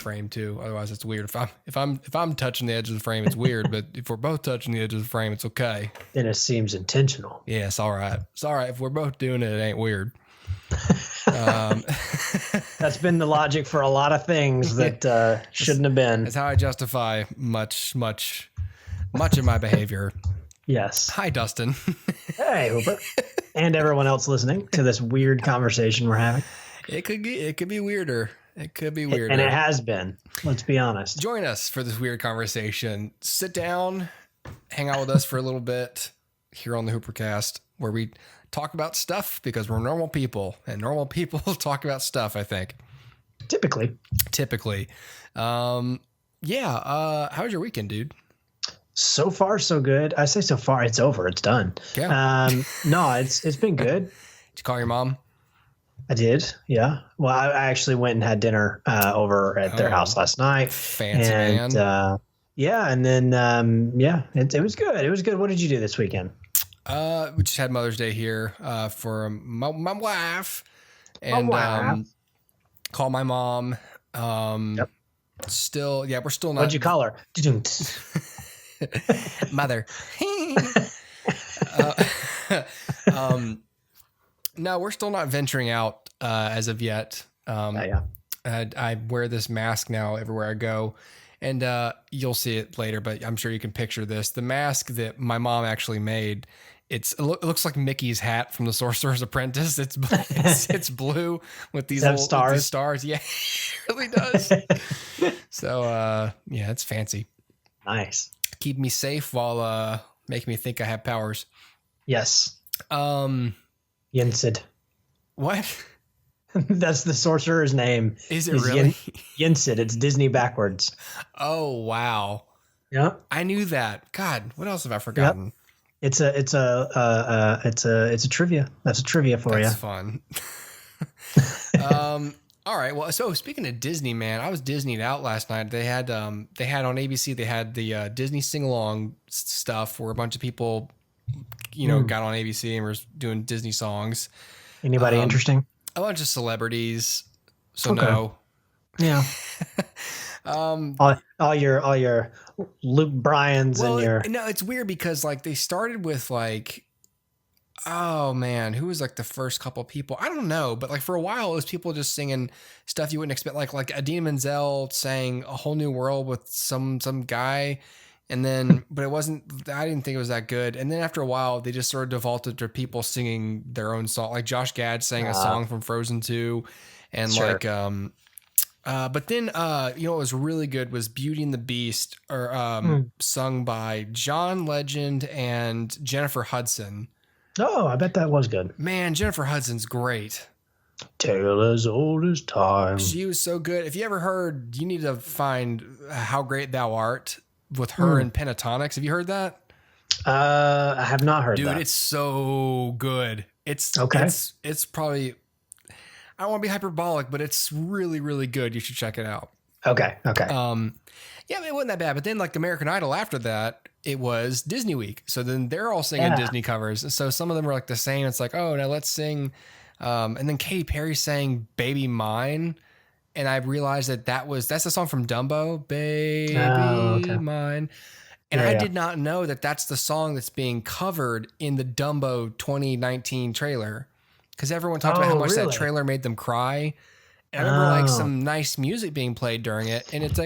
frame too. Otherwise, it's weird. If I'm touching the edge of the frame, it's weird. But if we're both touching the edge of the frame, it's okay. Then it seems intentional. Yeah, it's all right. It's all right. If we're both doing it, it ain't weird. That's been the logic for a lot of things that shouldn't have been. It's how I justify much of my behavior. Yes. Hi, Dustin. Hey, Hooper. And everyone else listening to this weird conversation we're having. It could be weirder. It could be weirder. And it has been. Let's be honest. Join us for this weird conversation. Sit down, hang out with us for a little bit here on the HooperCast, where we talk about stuff because we're normal people, and normal people talk about stuff, I think. Typically. How was your weekend, dude? So far, so good. I say so far, it's over. It's done. Yeah. No, it's been good. Did you call your mom? I did. Yeah. Well, I actually went and had dinner over at their house last night. Fancy and, man. Yeah. And then, it was good. It was good. What did you do this weekend? We just had Mother's Day here for my wife. And call my mom. Yep. Still, yeah, we're still not. What'd you call her? Mother. No, we're still not venturing out as of yet. I wear this mask now everywhere I go, and you'll see it later, but I'm sure you can picture this. The mask that my mom actually made, it looks like Mickey's hat from the Sorcerer's Apprentice. It's blue with these little stars. With these stars. Yeah, it really does. So yeah, it's fancy. Nice. Keep me safe while making me think I have powers. Yes. Yensid. What? That's the sorcerer's name. Is it really? Yensid. It's Disney backwards. Oh wow. Yeah. I knew that. God, what else have I forgotten? Yep. It's a trivia. That's a trivia for you. That's fun. All right. Well, so speaking of Disney, man, I was Disneyed out last night. They had on ABC, they had the Disney sing-along stuff where a bunch of people, got on ABC and were doing Disney songs. Anybody interesting? A bunch of celebrities. So okay. No. Yeah. all your Luke Bryans and your. No, it's weird because they started with oh man, who was the first couple people? I don't know, but for a while it was people just singing stuff you wouldn't expect, like Idina Menzel sang "A Whole New World" with some guy, and then but it wasn't. I didn't think it was that good. And then after a while, they just sort of defaulted to people singing their own song. Like Josh Gad sang a song from Frozen 2, and sure. But then what was really good was "Beauty and the Beast," or sung by John Legend and Jennifer Hudson. Oh, I bet that was good. Man, Jennifer Hudson's great. Tale as old as time. She was so good. If you ever heard, you need to find How Great Thou Art with her and Pentatonics. Have you heard that? I have not heard that. Dude, it's so good. It's okay. It's probably, I don't want to be hyperbolic, but it's really, really good. You should check it out. Okay. Yeah, it wasn't that bad. But then American Idol after that, it was Disney Week. So then they're all singing Disney covers. So some of them were the same. It's oh, now let's sing. And then Katy Perry sang Baby Mine. And I realized that's a song from Dumbo, Baby Mine. And I did not know that that's the song that's being covered in the Dumbo 2019 trailer. Because everyone talked about how much that trailer made them cry. And I remember some nice music being played during it. And it's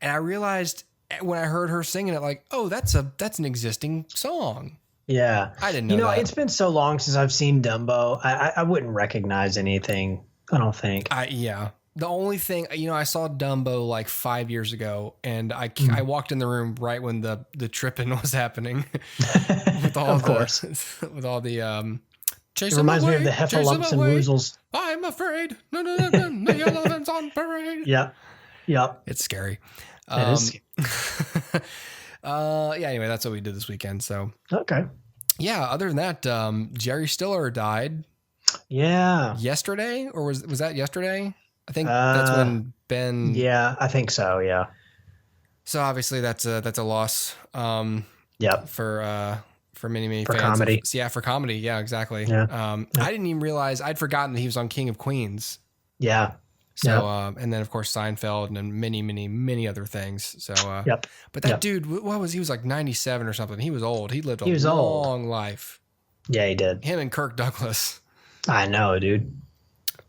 and I realized when I heard her singing it, oh, that's an existing song. Yeah. I didn't know that. It's been so long since I've seen Dumbo. I wouldn't recognize anything, I don't think. Yeah. The only thing, I saw Dumbo 5 years ago, and I walked in the room right when the tripping was happening. With all of course. With all the it reminds me of the Heffalumps and Woozles. I'm afraid. No, the elephant's on parade. Yeah. It's scary. It is. Anyway, that's what we did this weekend. So okay. Yeah. Other than that, Jerry Stiller died. Yeah. Yesterday, or was that yesterday? I think that's when Ben. Yeah, I think so. Yeah. So obviously that's a loss. Yep. For many for fans. Comedy. For comedy. Yeah, exactly. Yeah. I didn't even realize I'd forgotten that he was on King of Queens. Yeah. So, and then of course Seinfeld and then many other things. So, but that dude, he was like 97 or something. He was old. He lived a long life. Yeah, he did. Him and Kirk Douglas. I know, dude.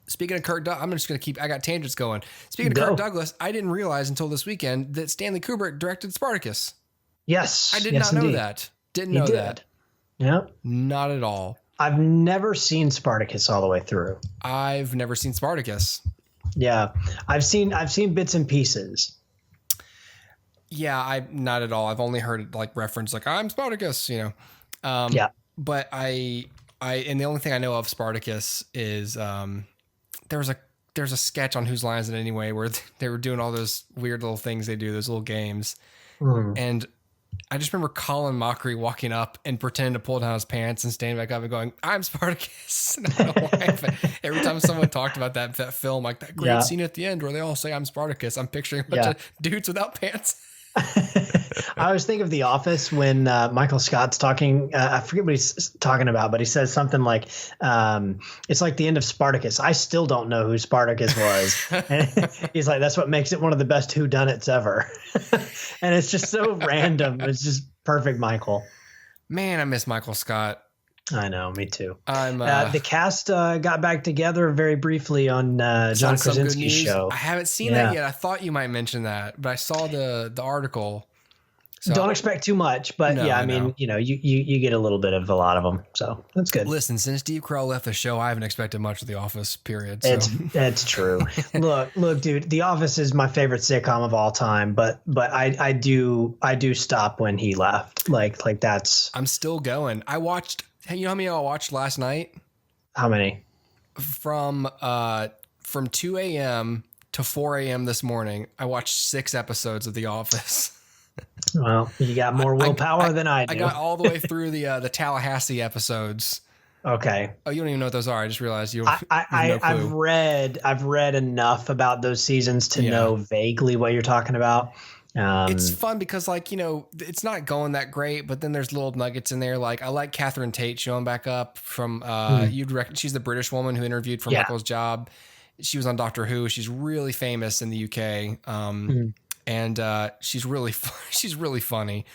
Speaking of Kirk Douglas, I'm just going to I got tangents going. Speaking of Kirk Douglas, I didn't realize until this weekend that Stanley Kubrick directed Spartacus. Yes. I did not know that. Didn't know that. Yeah. Not at all. I've never seen Spartacus all the way through. I've never seen Spartacus. Yeah. I've seen bits and pieces. Yeah, I not at all. I've only heard like reference like I'm Spartacus, you know. Yeah. But and the only thing I know of Spartacus is there's a sketch on Whose Line Is It Anyway where they were doing all those weird little things they do, those little games. And I just remember Colin Mockery walking up and pretending to pull down his pants and standing back up and going, I'm Spartacus. And I don't know why, but every time someone talked about that film, like that great scene at the end where they all say I'm Spartacus, I'm picturing a bunch of dudes without pants. I always think of The Office when Michael Scott's talking. I forget what he's talking about, but he says something like, it's like the end of Spartacus. I still don't know who Spartacus was. And he's like, that's what makes it one of the best whodunits ever. And it's just so random. It's just perfect, Michael. Man, I miss Michael Scott. I know, me too. The cast got back together very briefly on John Krasinski's show. I haven't seen that yet. I thought you might mention that, but I saw the article. So, don't expect too much, but I mean, you know, you get a little bit of a lot of them, so that's good. Listen, since Steve Carell left the show, I haven't expected much of The Office. Period. So. It's true. look, dude, The Office is my favorite sitcom of all time, but I do stop when he left. Like that's. I'm still going. I watched. Hey, you know how many I watched last night? How many? From 2 a.m. to 4 a.m. this morning, I watched 6 episodes of The Office. Well, you got more willpower than I do. I got all the way through the Tallahassee episodes. Okay. Oh, you don't even know what those are. I just realized you don't. I've read enough about those seasons to know vaguely what you're talking about. It's fun because, like, you know, it's not going that great, but then there's little nuggets in there. Like, I like Catherine Tate showing back up from she's the British woman who interviewed for Michael's job. She was on Doctor Who. She's really famous in the UK. And she's really funny.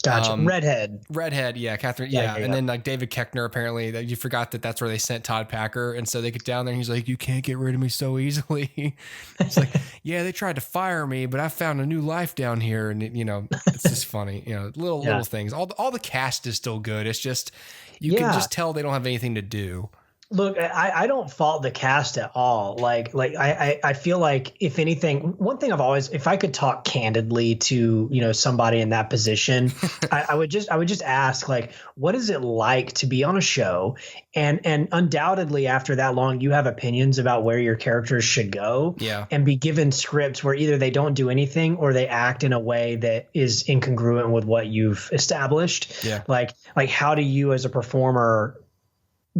Gotcha. Redhead. Yeah, Catherine. Yeah. And then like David Koechner, apparently that you forgot that's where they sent Todd Packer. And so they get down there and he's like, you can't get rid of me so easily. It's like, yeah, they tried to fire me, but I found a new life down here. And you know, it's just funny, you know, little things. All the cast is still good. It's just, you can just tell they don't have anything to do. Look, I don't fault the cast at all. Like I feel like if anything, one thing I've always, if I could talk candidly to, you know, somebody in that position, I would just ask, like, what is it like to be on a show? And undoubtedly after that long, you have opinions about where your characters should go and be given scripts where either they don't do anything or they act in a way that is incongruent with what you've established. Yeah. Like how do you as a performer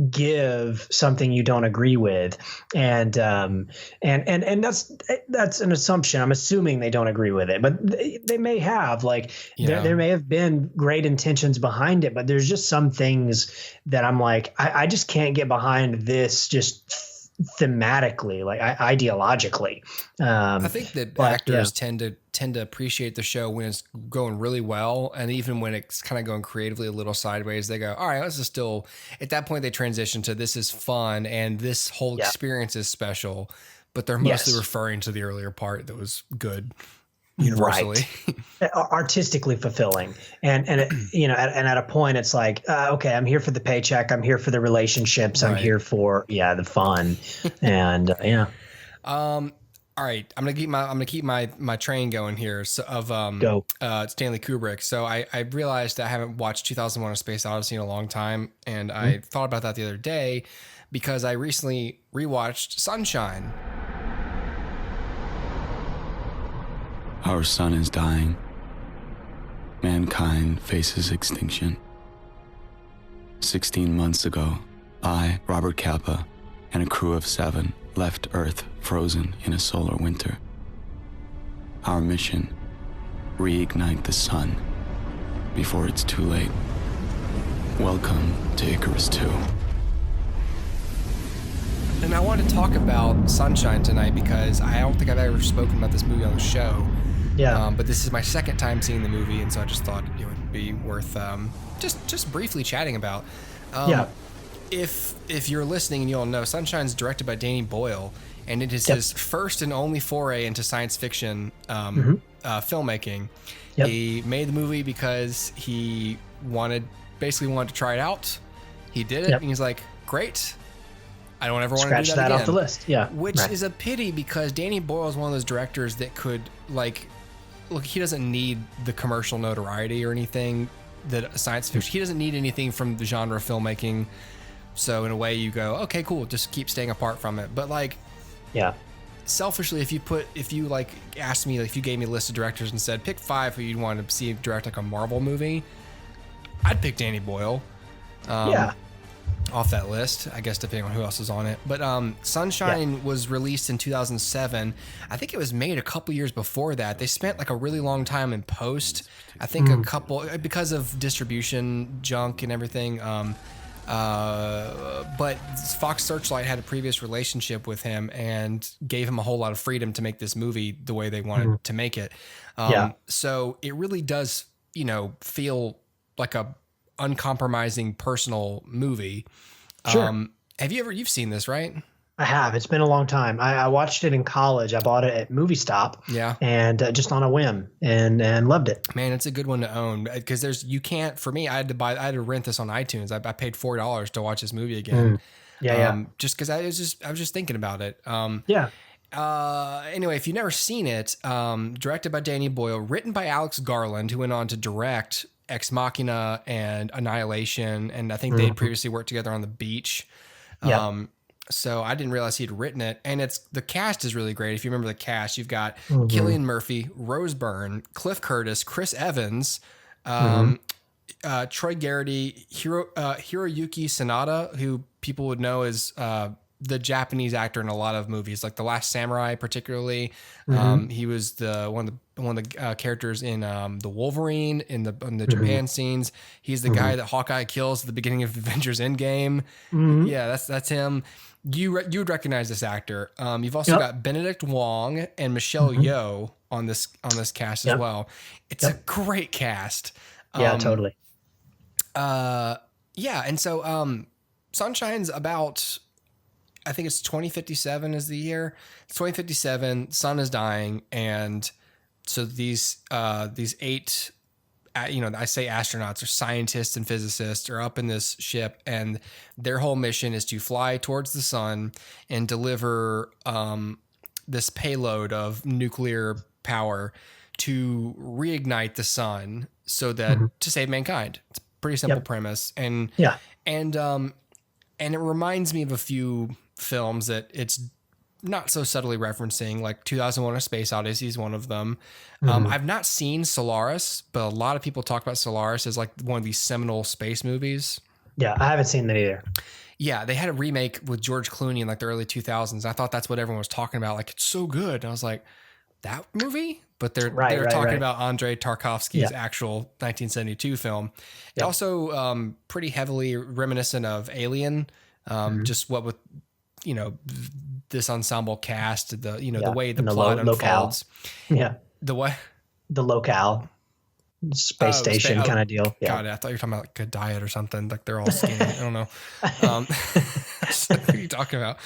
give something you don't agree with, and that's an assumption. I'm assuming they don't agree with it, but they may have, like, there may have been great intentions behind it, but there's just some things that I'm like, I just can't get behind this just thematically, like ideologically. I think that actors tend to appreciate the show when it's going really well, and even when it's kind of going creatively a little sideways, they go, all right, this is still, at that point they transition to this is fun and this whole experience is special, but they're mostly referring to the earlier part that was good universally. Right. Artistically fulfilling. And it, you know, at a point it's like, okay, I'm here for the paycheck. I'm here for the relationships. I'm here for, the fun. And all right, I'm gonna keep my train going here. So Stanley Kubrick. So I realized that I haven't watched 2001: A Space Odyssey in a long time, and I thought about that the other day because I recently rewatched Sunshine. Our sun is dying. Mankind faces extinction. 16 months ago, I, Robert Capa, and a crew of 7 left Earth frozen in a solar winter. Our mission, reignite the sun before it's too late. Welcome to Icarus 2. and I want to talk about Sunshine tonight because I don't think I've ever spoken about this movie on the show. Yeah. But this is my second time seeing the movie, and so I just thought it would be worth just briefly chatting about. Yeah. If you're listening and you all know, Sunshine's directed by Danny Boyle, and it is his first and only foray into science fiction filmmaking. Yep. He made the movie because he basically wanted to try it out. He did it, and he's like, great. I don't ever want to do that Scratch that again. off the list. Yeah. Which is a pity because Danny Boyle is one of those directors that could, like, look, he doesn't need the commercial notoriety or anything that science fiction, he doesn't need anything from the genre of filmmaking. So in a way you go, okay, cool, just keep staying apart from it. But like, yeah, selfishly, if you like asked me, like, if you gave me a list of directors and said pick 5 who you'd want to see direct like a Marvel movie, I'd pick Danny Boyle. Off that list, I guess, depending on who else is on it. But Sunshine was released in 2007. I think it was made a couple years before that. They spent like a really long time in post. I think a couple, because of distribution junk and everything. But Fox Searchlight had a previous relationship with him and gave him a whole lot of freedom to make this movie the way they wanted to make it. So it really does, feel like a uncompromising personal movie. Sure. You've seen this, right? I have. It's been a long time. I watched it in college. I bought it at Movie Stop. Yeah. And just on a whim and loved it. Man, it's a good one to own because for me, I had to rent this on iTunes. I paid $4 to watch this movie again. Just because I was just thinking about it. Anyway, if you've never seen it, directed by Danny Boyle, written by Alex Garland, who went on to direct Ex Machina and Annihilation, and I think they had previously worked together on The Beach. So I didn't realize he'd written it, and the cast is really great. If you remember the cast, you've got Cillian Murphy, Rose Byrne, Cliff Curtis, Chris Evans, Troy Garrity, Hiroyuki Sanada, who people would know as the Japanese actor in a lot of movies, like The Last Samurai, particularly. He was one of the characters in the Wolverine in the Japan scenes. He's the guy that Hawkeye kills at the beginning of Avengers Endgame. Yeah, that's him. You would recognize this actor. You've also got Benedict Wong and Michelle Yeoh on this cast as well. It's a great cast. Totally. And so Sunshine's about, I think it's 2057 is the year. It's 2057. Sun is dying, and so these 8, I say astronauts or scientists and physicists are up in this ship, and their whole mission is to fly towards the sun and deliver this payload of nuclear power to reignite the sun so that to save mankind. It's a pretty simple premise, and it reminds me of a few films that it's not so subtly referencing, like 2001: A Space Odyssey is one of them. I've not seen Solaris, but a lot of people talk about Solaris as like one of these seminal space movies. Yeah, I haven't seen that either. Yeah, they had a remake with George Clooney in like the early 2000s. I thought that's what everyone was talking about. Like, it's so good. And I was like, that movie? But they're talking about Andrei Tarkovsky's actual 1972 film. It also pretty heavily reminiscent of Alien, just what with this ensemble cast, the way the plot unfolds. The what? The locale. Space station kind of deal. Yeah. God, I thought you were talking about like Good Diet or something. Like they're all skinny. I don't know. What are you talking about?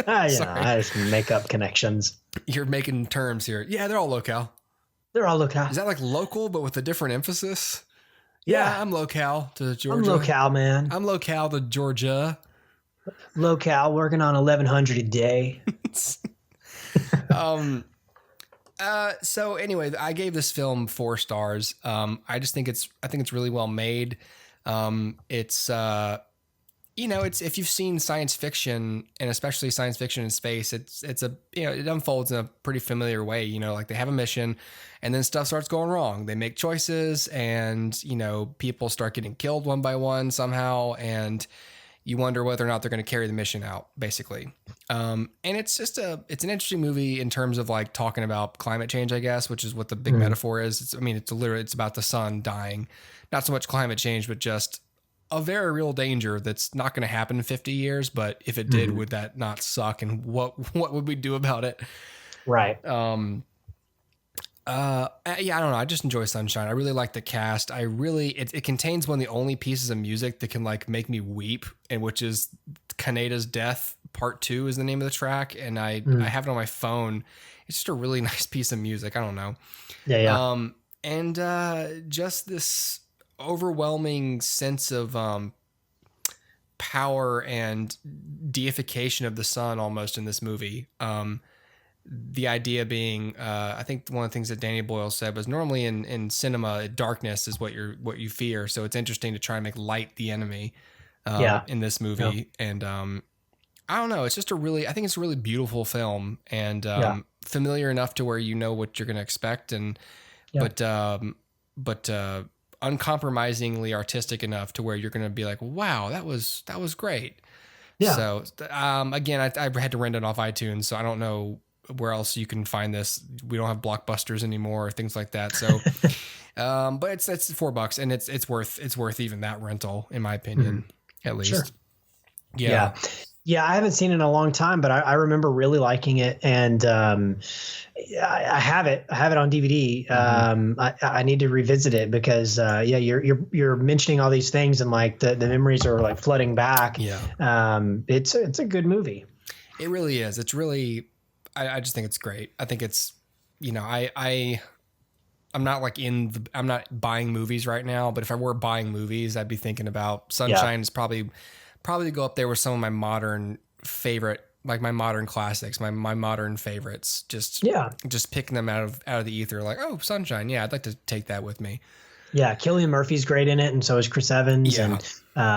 I just make up connections. You're making terms here. Yeah, they're all locale. They're all locale. Is that like local, but with a different emphasis? Yeah, I'm locale to Georgia. I'm locale, man. I'm locale to Georgia. Locale, working on 1,100 a day. So anyway, I gave this film 4 stars. I just think it's really well made. It's if you've seen science fiction, and especially science fiction in space, it unfolds in a pretty familiar way. Like they have a mission, and then stuff starts going wrong. They make choices, and people start getting killed one by one somehow, and you wonder whether or not they're going to carry the mission out, basically. And it's an interesting movie in terms of like talking about climate change, I guess, which is what the big metaphor is. It's about the sun dying, not so much climate change, but just a very real danger that's not going to happen in 50 years. But if it did, would that not suck? And what would we do about it? Right. Yeah, I don't know. I just enjoy Sunshine. I really like the cast. It contains one of the only pieces of music that can like make me weep, and which is Kaneda's Death Part 2 is the name of the track. And I have it on my phone. It's just a really nice piece of music. I don't know. Yeah. And just this overwhelming sense of power and deification of the sun almost in this movie. The idea being, I think one of the things that Danny Boyle said was normally in cinema, darkness is what you fear. So it's interesting to try and make light the enemy in this movie. Yeah. And I don't know. It's just I think it's a really beautiful film and familiar enough to where you know what you're going to expect, but uncompromisingly artistic enough to where you're going to be like, wow, that was great. Yeah. So again, I had to rent it off iTunes, so I don't know where else you can find this. We don't have Blockbusters anymore or things like that. So, but it's $4 and it's worth even that rental in my opinion, at least. Sure. Yeah. Yeah, I haven't seen it in a long time, but I remember really liking it, and I have it on DVD. I need to revisit it because you're mentioning all these things, and like the memories are like flooding back. Yeah, it's a good movie. It really is. It's really. I just think it's great. I think it's, I'm not like I'm not buying movies right now, but if I were buying movies, I'd be thinking about Sunshine is probably go up there with some of my modern favorite, like my modern classics, my modern favorites. Just picking them out of the ether, like, oh, Sunshine. Yeah, I'd like to take that with me. Yeah, Cillian Murphy's great in it, and so is Chris Evans, and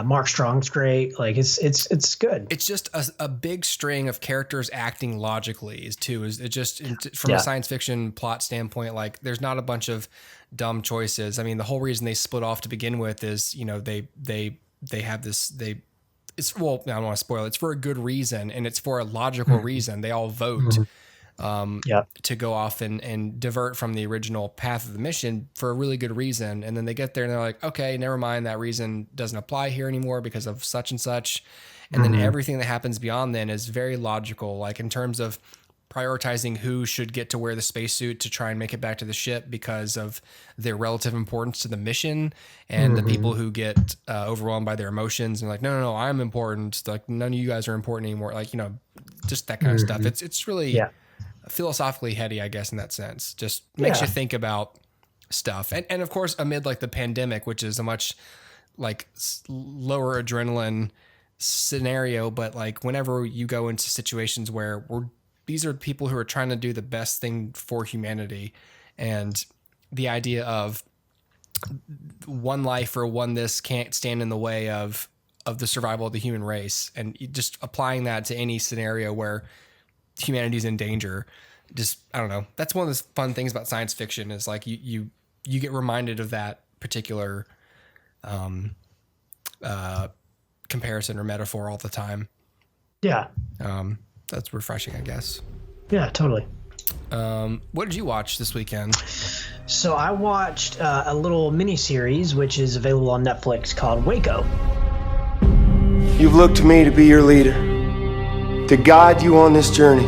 Mark Strong's great. Like it's good. It's just a big string of characters acting logically from a science fiction plot standpoint. Like there's not a bunch of dumb choices. I mean, the whole reason they split off to begin with is they have this I don't want to spoil it. It's for a good reason, and it's for a logical reason. They all vote. To go off and divert from the original path of the mission for a really good reason. And then they get there and they're like, okay, never mind. That reason doesn't apply here anymore because of such and such. And then everything that happens beyond then is very logical, like in terms of prioritizing who should get to wear the spacesuit to try and make it back to the ship because of their relative importance to the mission, and the people who get overwhelmed by their emotions and like, no, I'm important. Like none of you guys are important anymore. Like, just that kind of stuff. It's really, philosophically heady, I guess, in that sense. Just makes you think about stuff. And of course, amid like the pandemic, which is a much like lower adrenaline scenario, but like whenever you go into situations where these are people who are trying to do the best thing for humanity, and the idea of one life or one this can't stand in the way of the survival of the human race, and just applying that to any scenario where humanity's in danger. Just, I don't know. That's one of the fun things about science fiction is like you get reminded of that particular comparison or metaphor all the time. Yeah. That's refreshing, I guess. Yeah, totally. What did you watch this weekend? So I watched a little miniseries, which is available on Netflix, called Waco. You've looked to me to be your leader, to guide you on this journey.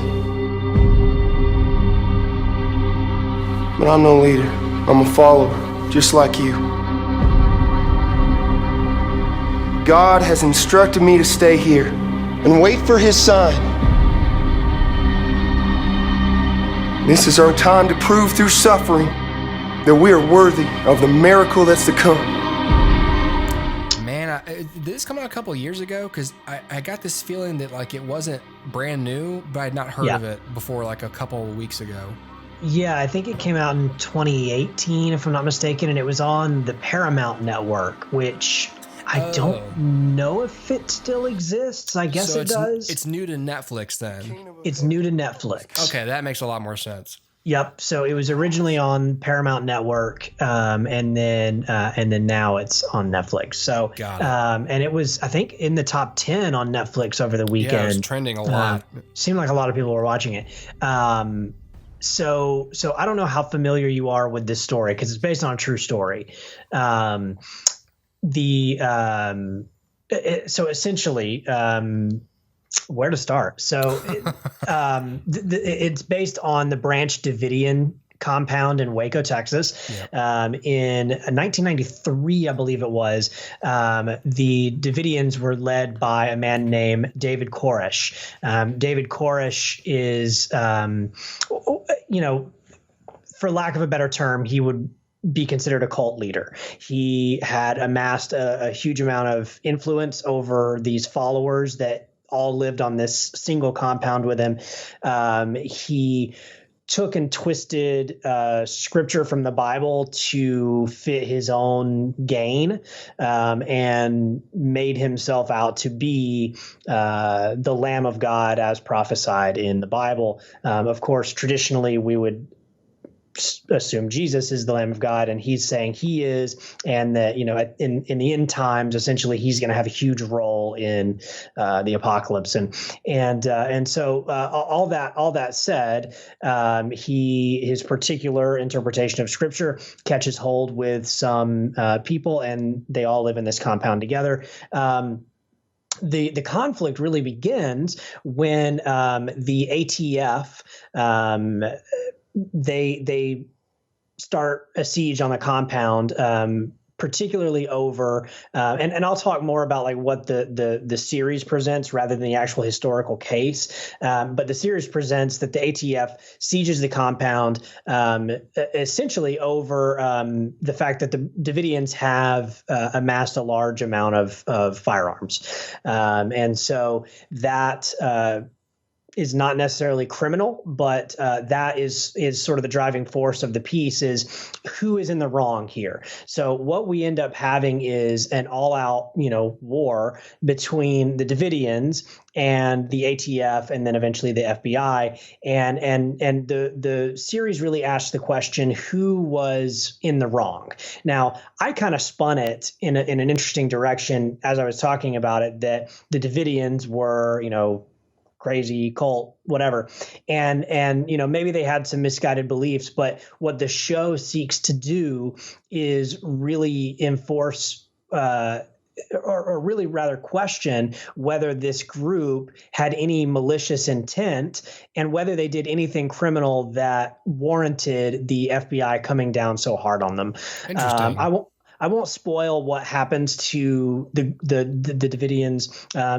But I'm no leader. I'm a follower, just like you. God has instructed me to stay here and wait for his sign. This is our time to prove through suffering that we are worthy of the miracle that's to come. Man, did this come out a couple of years ago? Because I got this feeling that like it wasn't brand new, but I had not heard of it before like a couple of weeks ago. Yeah, I think it came out in 2018, if I'm not mistaken, and it was on the Paramount Network, which I don't know if it still exists. I guess it does. It's new to Netflix then. It's new to Netflix. Okay, that makes a lot more sense. Yep. So it was originally on Paramount Network, and then now it's on Netflix. So, and it was, I think, in the top 10 on Netflix over the weekend. Yeah, it was trending a lot. Seemed like a lot of people were watching it. So I don't know how familiar you are with this story because it's based on a true story. so essentially, where to start? So it's based on the Branch Davidian compound in Waco, Texas. Yep. In 1993, I believe it was, the Davidians were led by a man named David Koresh. David Koresh is, for lack of a better term, he would be considered a cult leader. He had amassed a huge amount of influence over these followers that all lived on this single compound with him. He took and twisted scripture from the Bible to fit his own gain, and made himself out to be the Lamb of God as prophesied in the Bible. Of course, traditionally we would assume Jesus is the Lamb of God, and he's saying he is, and that, in the end times, essentially he's going to have a huge role in the apocalypse. And so all that said, his particular interpretation of scripture catches hold with some people, and they all live in this compound together. The conflict really begins when the ATF, they start a siege on the compound, particularly over, and I'll talk more about like what the series presents rather than the actual historical case. But the series presents that the ATF sieges the compound, essentially over the fact that the Davidians have amassed a large amount of firearms. And so that is not necessarily criminal, but that is sort of the driving force of the piece, is who is in the wrong here. So what we end up having is an all-out, war between the Davidians and the ATF, and then eventually the FBI. And the series really asks the question, who was in the wrong? Now, I kind of spun it in an interesting direction as I was talking about it, that the Davidians were, crazy cult, whatever. And maybe they had some misguided beliefs, but what the show seeks to do is really enforce, or really rather question whether this group had any malicious intent and whether they did anything criminal that warranted the FBI coming down so hard on them. Interesting. I won't spoil what happens to the Davidians.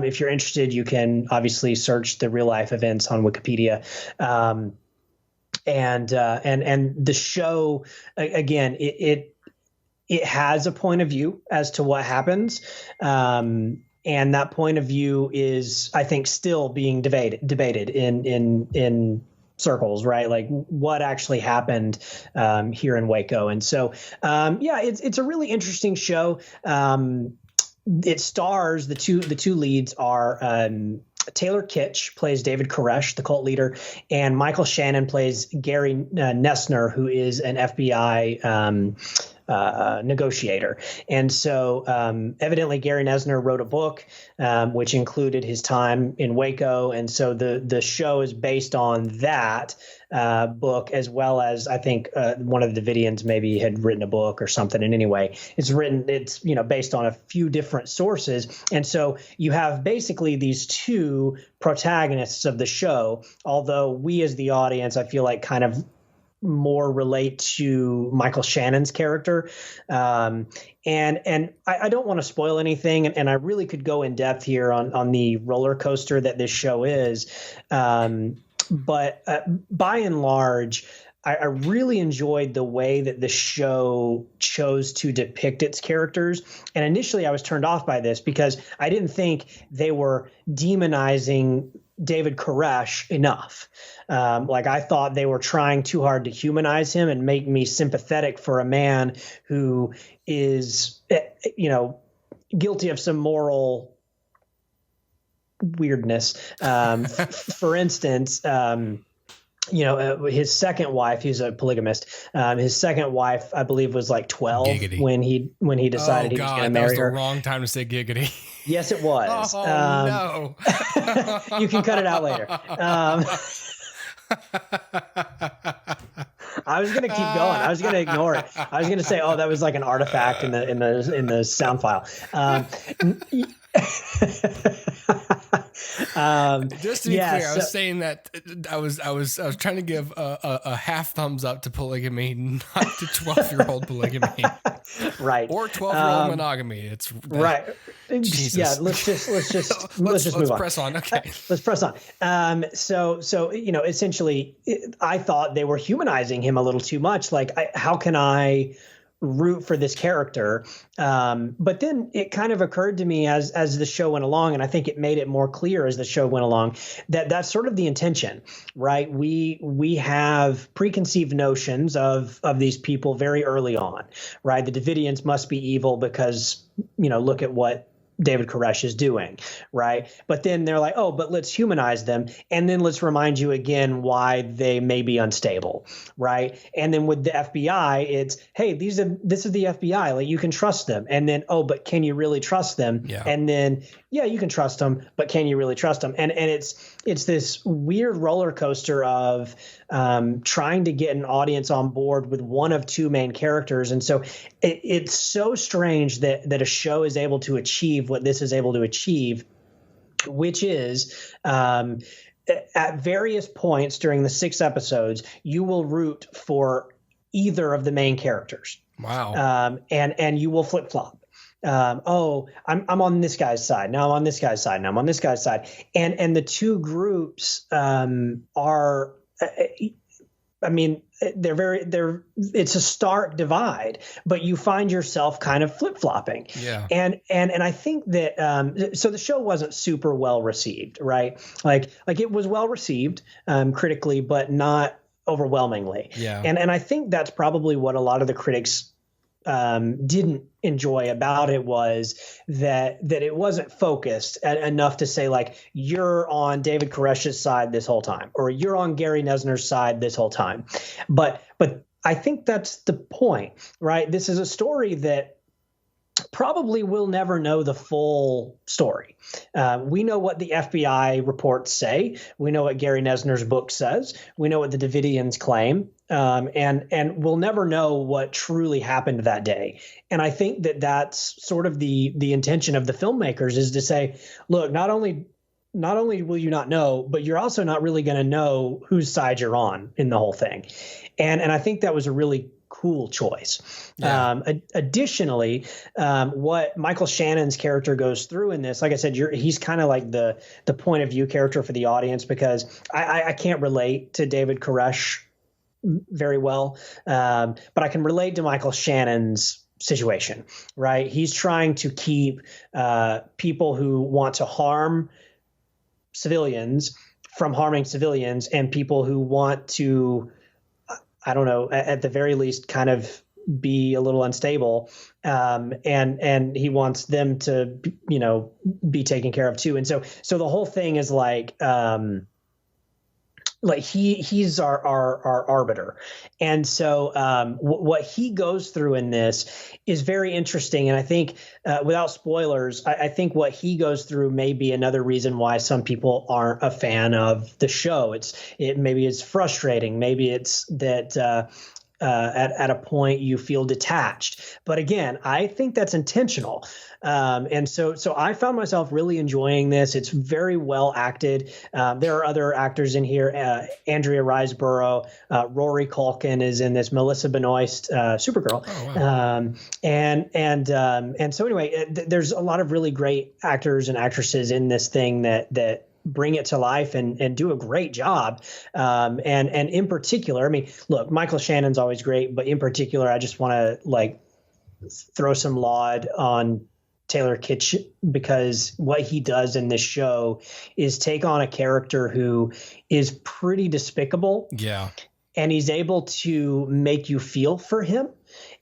If you're interested, you can obviously search the real life events on Wikipedia. And the show, again, it has a point of view as to what happens. And that point of view is, I think, still being debated in circles, right? Like what actually happened here in Waco. And so, it's a really interesting show. It stars the two leads are Taylor Kitsch plays David Koresh, the cult leader, and Michael Shannon plays Gary Nessner, who is an FBI negotiator. And so evidently Gary Nessner wrote a book which included his time in Waco. And so the show is based on that book, as well as I think one of the Davidians maybe had written a book or something. And anyway, it's based on a few different sources. And so you have basically these two protagonists of the show, although we as the audience, I feel like kind of more relate to Michael Shannon's character. And I don't want to spoil anything, and I really could go in depth here on the roller coaster that this show is. But by and large, I really enjoyed the way that the show chose to depict its characters. And initially I was turned off by this because I didn't think they were demonizing David Koresh enough. I thought they were trying too hard to humanize him and make me sympathetic for a man who is, guilty of some moral weirdness. For instance, his second wife, he's a polygamist. His second wife, I believe, was like 12 Giggity. when he decided he was going to marry her. That was the wrong time to say giggity. Yes, it was. Oh, no. You can cut it out later. I was gonna keep going. I was gonna ignore it. I was gonna say, oh, that was like an artifact in the sound file. Just to be clear, I was saying that I was trying to give a half thumbs up to polygamy, not to 12-year-old polygamy, right? Or 12-year-old monogamy. It's right. Jesus. Yeah, let's just move on. Press on. Okay, let's press on. So essentially, I thought they were humanizing him a little too much. Like, how can I root for this character? But then it kind of occurred to me as the show went along, and I think it made it more clear as the show went along, that that's sort of the intention, right? We have preconceived notions of these people very early on, right? The Davidians must be evil because, look at what David Koresh is doing, right? But then they're like, oh, but let's humanize them, and then let's remind you again why they may be unstable, right? And then with the FBI, it's, hey, this is the FBI, like, you can trust them, and then, oh, but can you really trust them? Yeah. And then, yeah, you can trust them, but can you really trust them? And it's this weird roller coaster of trying to get an audience on board with one of two main characters. And so it's so strange that a show is able to achieve what this is able to achieve, which is at various points during the 6 episodes, you will root for either of the main characters. Wow. And you will flip-flop. I'm on this guy's side. Now I'm on this guy's side. Now I'm on this guy's side. And the two groups are, I mean, it's a stark divide, but you find yourself kind of flip-flopping. Yeah. And I think that, so the show wasn't super well received, right? Like it was well received critically, but not overwhelmingly. Yeah. And I think that's probably what a lot of the critics didn't enjoy about it, was that it wasn't focused enough to say, like, you're on David Koresh's side this whole time, or you're on Gary Nesner's side this whole time. But I think that's the point, right? This is a story that probably will never know the full story. We know what the FBI reports say. We know what Gary Nesner's book says. We know what the Davidians claim. And we'll never know what truly happened that day. And I think that that's sort of the intention of the filmmakers, is to say, look, not only will you not know, but you're also not really going to know whose side you're on in the whole thing. And I think that was a really cool choice. Yeah. Additionally, what Michael Shannon's character goes through in this, like I said, he's kind of like the point of view character for the audience, because I can't relate to David Koresh very well, but I can relate to Michael Shannon's situation, right? He's trying to keep people who want to harm civilians from harming civilians, and people who want to, I don't know, at the very least, kind of be a little unstable, and he wants them to, be taken care of too. And so the whole thing is like he's our arbiter. And so what he goes through in this is very interesting. And I think without spoilers, I think what he goes through may be another reason why some people aren't a fan of the show. Maybe it's frustrating. Maybe it's that at a point you feel detached. But again, I think that's intentional. And so I found myself really enjoying this. It's very well acted. There are other actors in here. Andrea Riseborough, Rory Culkin is in this. Melissa Benoist, Supergirl. Oh, wow. And so anyway, there's a lot of really great actors and actresses in this thing that bring it to life and do a great job. And in particular, I mean, look, Michael Shannon's always great, but in particular, I just want to throw some laud on Taylor Kitsch, because what he does in this show is take on a character who is pretty despicable. Yeah. And he's able to make you feel for him.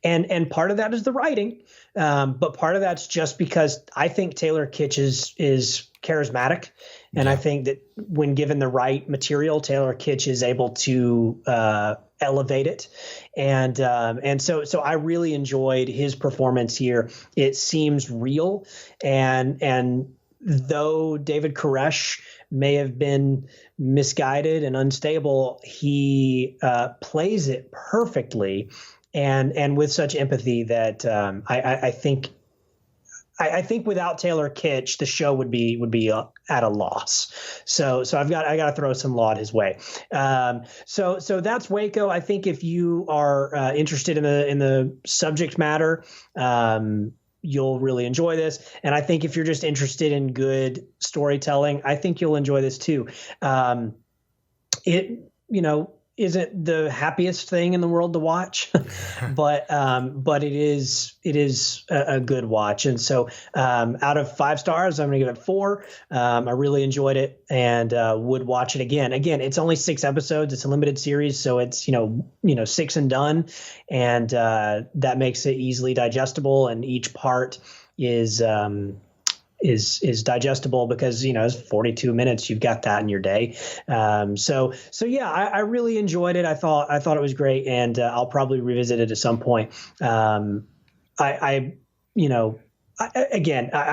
And part of that is the writing. But part of that's just because I think Taylor Kitsch is charismatic. And I think that when given the right material, Taylor Kitsch is able to elevate it. And so I really enjoyed his performance here. It seems real, and though David Koresh may have been misguided and unstable, he plays it perfectly and with such empathy that I think without Taylor Kitsch, the show would be at a loss. So I got to throw some laud his way. So that's Waco. I think if you are interested in the subject matter, you'll really enjoy this. And I think if you're just interested in good storytelling, I think you'll enjoy this too. It isn't the happiest thing in the world to watch, but it is a good watch. And so out of 5 stars, I'm going to give it 4. I really enjoyed it and would watch it again. Again, it's only 6 episodes. It's a limited series, so it's 6 and done, and that makes it easily digestible. And each part is digestible because it's 42 minutes. You've got that in your day. So yeah, I really enjoyed it. I thought it was great, and I'll probably revisit it at some point. I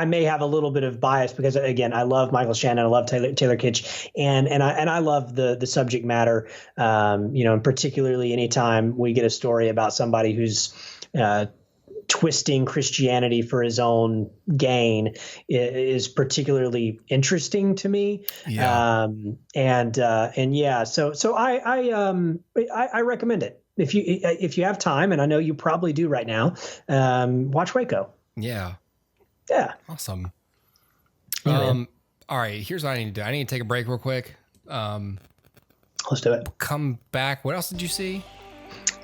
may have a little bit of bias because again, I love Michael Shannon, I love Taylor Kitsch, and I love the subject matter. And particularly anytime we get a story about somebody who's twisting Christianity for his own gain is particularly interesting to me. Yeah. So I recommend it if you have time, and I know you probably do right now. Watch Waco. Yeah. Yeah. Awesome. Yeah, all right, here's what I need to do. I need to take a break real quick. Let's do it. Come back. What else did you see?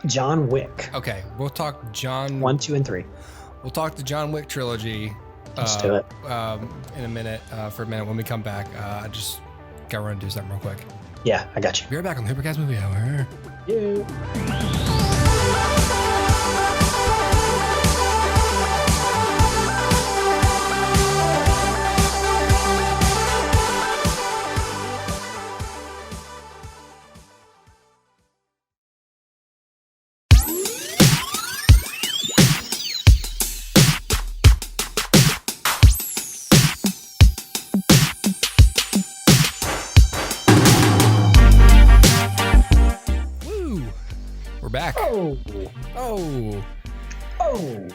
John Wick. Okay, we'll talk John 1, 2, and 3. We'll talk the John Wick trilogy. Let's do it. In a minute. For a minute when we come back. I just got to run and do something real quick. Yeah, I got you. Be right back on the HooperCast Movie Hour. Yeah. Back. Oh.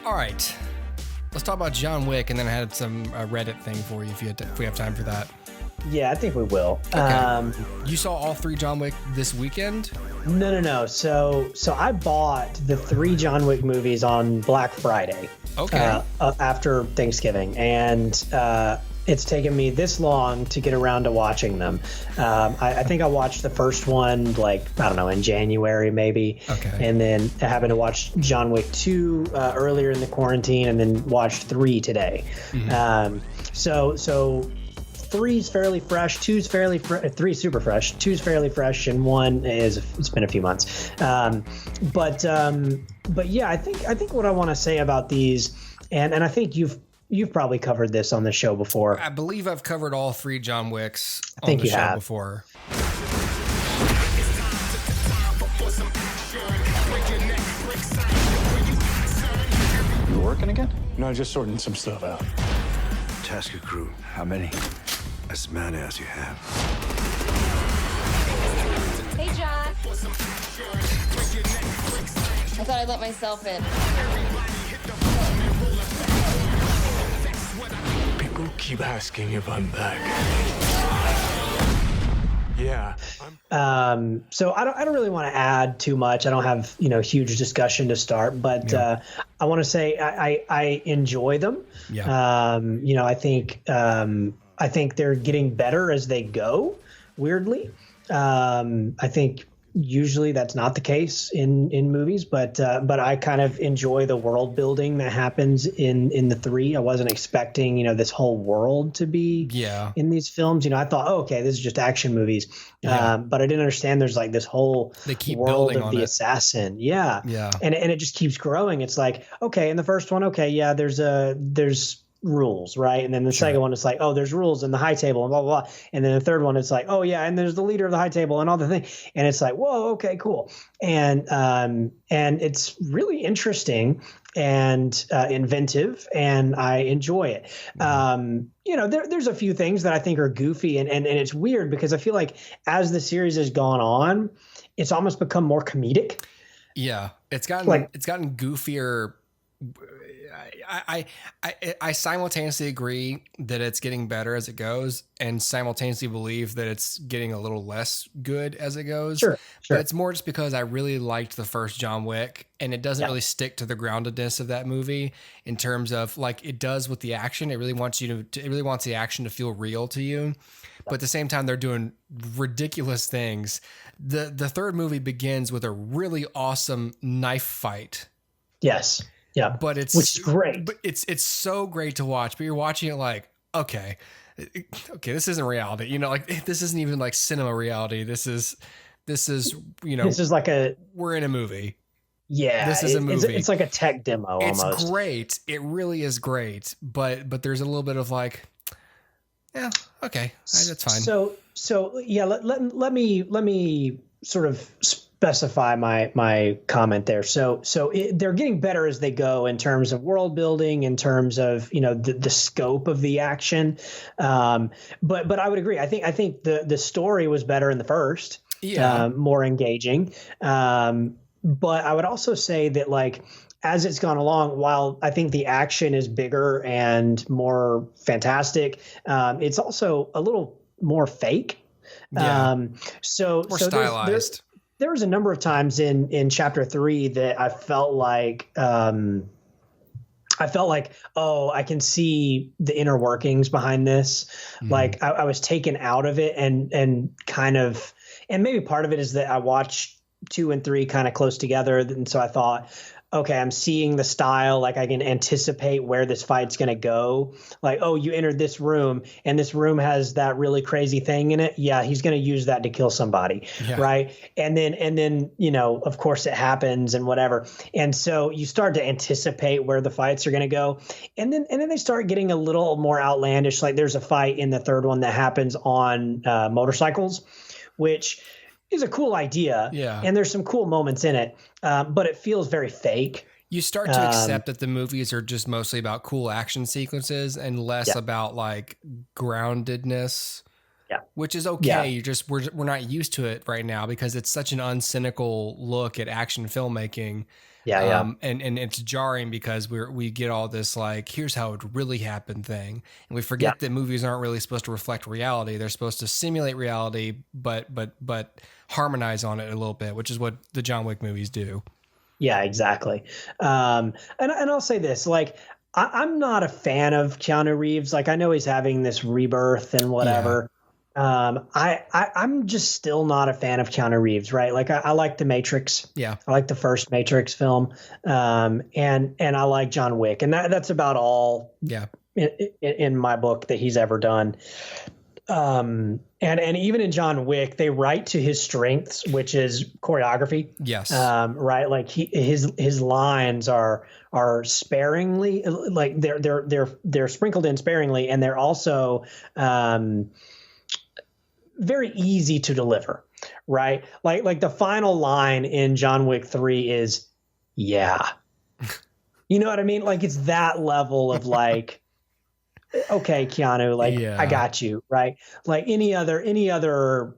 All right. Let's talk about John Wick, and then I had some Reddit thing for you if we have time for that. Yeah, I think we will. Okay. You saw all 3 John Wick this weekend? No. So I bought the 3 John Wick movies on Black Friday. Okay. After Thanksgiving, and it's taken me this long to get around to watching them. I think I watched the first one, in January maybe. Okay. And then I happened to watch John Wick 2 earlier in the quarantine, and then watched 3 today. Mm-hmm. So 3's fairly fresh, 2's fairly 3's super fresh, 2's fairly fresh, and 1 it's been a few months. But yeah, I think what I want to say about these, and I think you've probably covered this on the show before. I believe I've covered all 3 John Wicks on the show before. You working again? No, just sorting some stuff out. Task your crew. How many? As many as you have. Hey, John. I thought I'd let myself in. People keep asking if I'm back. Yeah. So I don't really want to add too much. I don't have huge discussion to start, but I want to say I enjoy them. Yeah. I think they're getting better as they go. Weirdly, I think usually that's not the case in movies, but I kind of enjoy the world building that happens in the 3. I wasn't expecting this whole world to be in these films. I thought, okay, this is just action movies, but I didn't understand there's this whole world of the assassin. Yeah. And it just keeps growing. It's like, okay, in the first one, there's rules, right? And then the second one, it's like, oh, there's rules in the high table and blah, blah, blah. And then the third one, it's like, oh yeah, and there's the leader of the high table and all the thing. And it's like, whoa, okay, cool. And it's really interesting. and inventive, and I enjoy it. There's a few things that I think are goofy, and it's weird because I feel like as the series has gone on, it's almost become more comedic. Yeah, it's gotten goofier. I simultaneously agree that it's getting better as it goes, and simultaneously believe that it's getting a little less good as it goes. Sure. But it's more just because I really liked the first John Wick, and it doesn't really stick to the groundedness of that movie in terms of like it does with the action. It really wants it really wants the action to feel real to you. But at the same time, they're doing ridiculous things. The third movie begins with a really awesome knife fight. Yes. Yeah. But which is great. But it's so great to watch. But you're watching it like, okay, this isn't reality. You know, like this isn't even like cinema reality. This is this is like we're in a movie. Yeah, this is a movie. It's like a tech demo almost. It's great. It really is great. But there's a little bit of like, yeah, okay, that's fine. So yeah, let me sort of specify my comment there. So they're getting better as they go in terms of world building, in terms of the scope of the action. But I would agree. I think the story was better in the first. Yeah, more engaging. But I would also say that like as it's gone along, while I think the action is bigger and more fantastic, it's also a little more fake. Yeah. So more stylized. There was a number of times in chapter 3 that I felt like, oh, I can see the inner workings behind this. Mm-hmm. Like I was taken out of it and kind of, and maybe part of it is that I watched 2 and 3 kind of close together. And so I thought, okay, I'm seeing the style, like I can anticipate where this fight's going to go. Like, oh, you entered this room and this room has that really crazy thing in it. Yeah, he's going to use that to kill somebody. Yeah. Right. And then, of course it happens and whatever. And so you start to anticipate where the fights are going to go. And then they start getting a little more outlandish. Like there's a fight in the third one that happens on motorcycles, which is a cool idea. Yeah. And there's some cool moments in it. But it feels very fake. You start to accept that the movies are just mostly about cool action sequences and less about like groundedness. Yeah. Which is okay. Yeah. We're not used to it right now because it's such an uncynical look at action filmmaking. Yeah. And it's jarring because we get all this like, here's how it really happened thing. And we forget that movies aren't really supposed to reflect reality. They're supposed to simulate reality, but harmonize on it a little bit, which is what the John Wick movies do. Yeah, exactly. And I'll say this, like, I'm not a fan of Keanu Reeves. Like, I know he's having this rebirth and whatever. Yeah. I'm just still not a fan of Keanu Reeves, right? Like I like The Matrix. Yeah. I like the first Matrix film. And I like John Wick, and that's about all in my book that he's ever done. And even in John Wick, they write to his strengths, which is choreography. Yes. Right. Like his lines are sparingly, like they're sprinkled in sparingly, and they're also, very easy to deliver, right? Like the final line in John Wick 3 is, yeah. You know what I mean? Like it's that level of like, okay, Keanu, like I got you, right? Like any other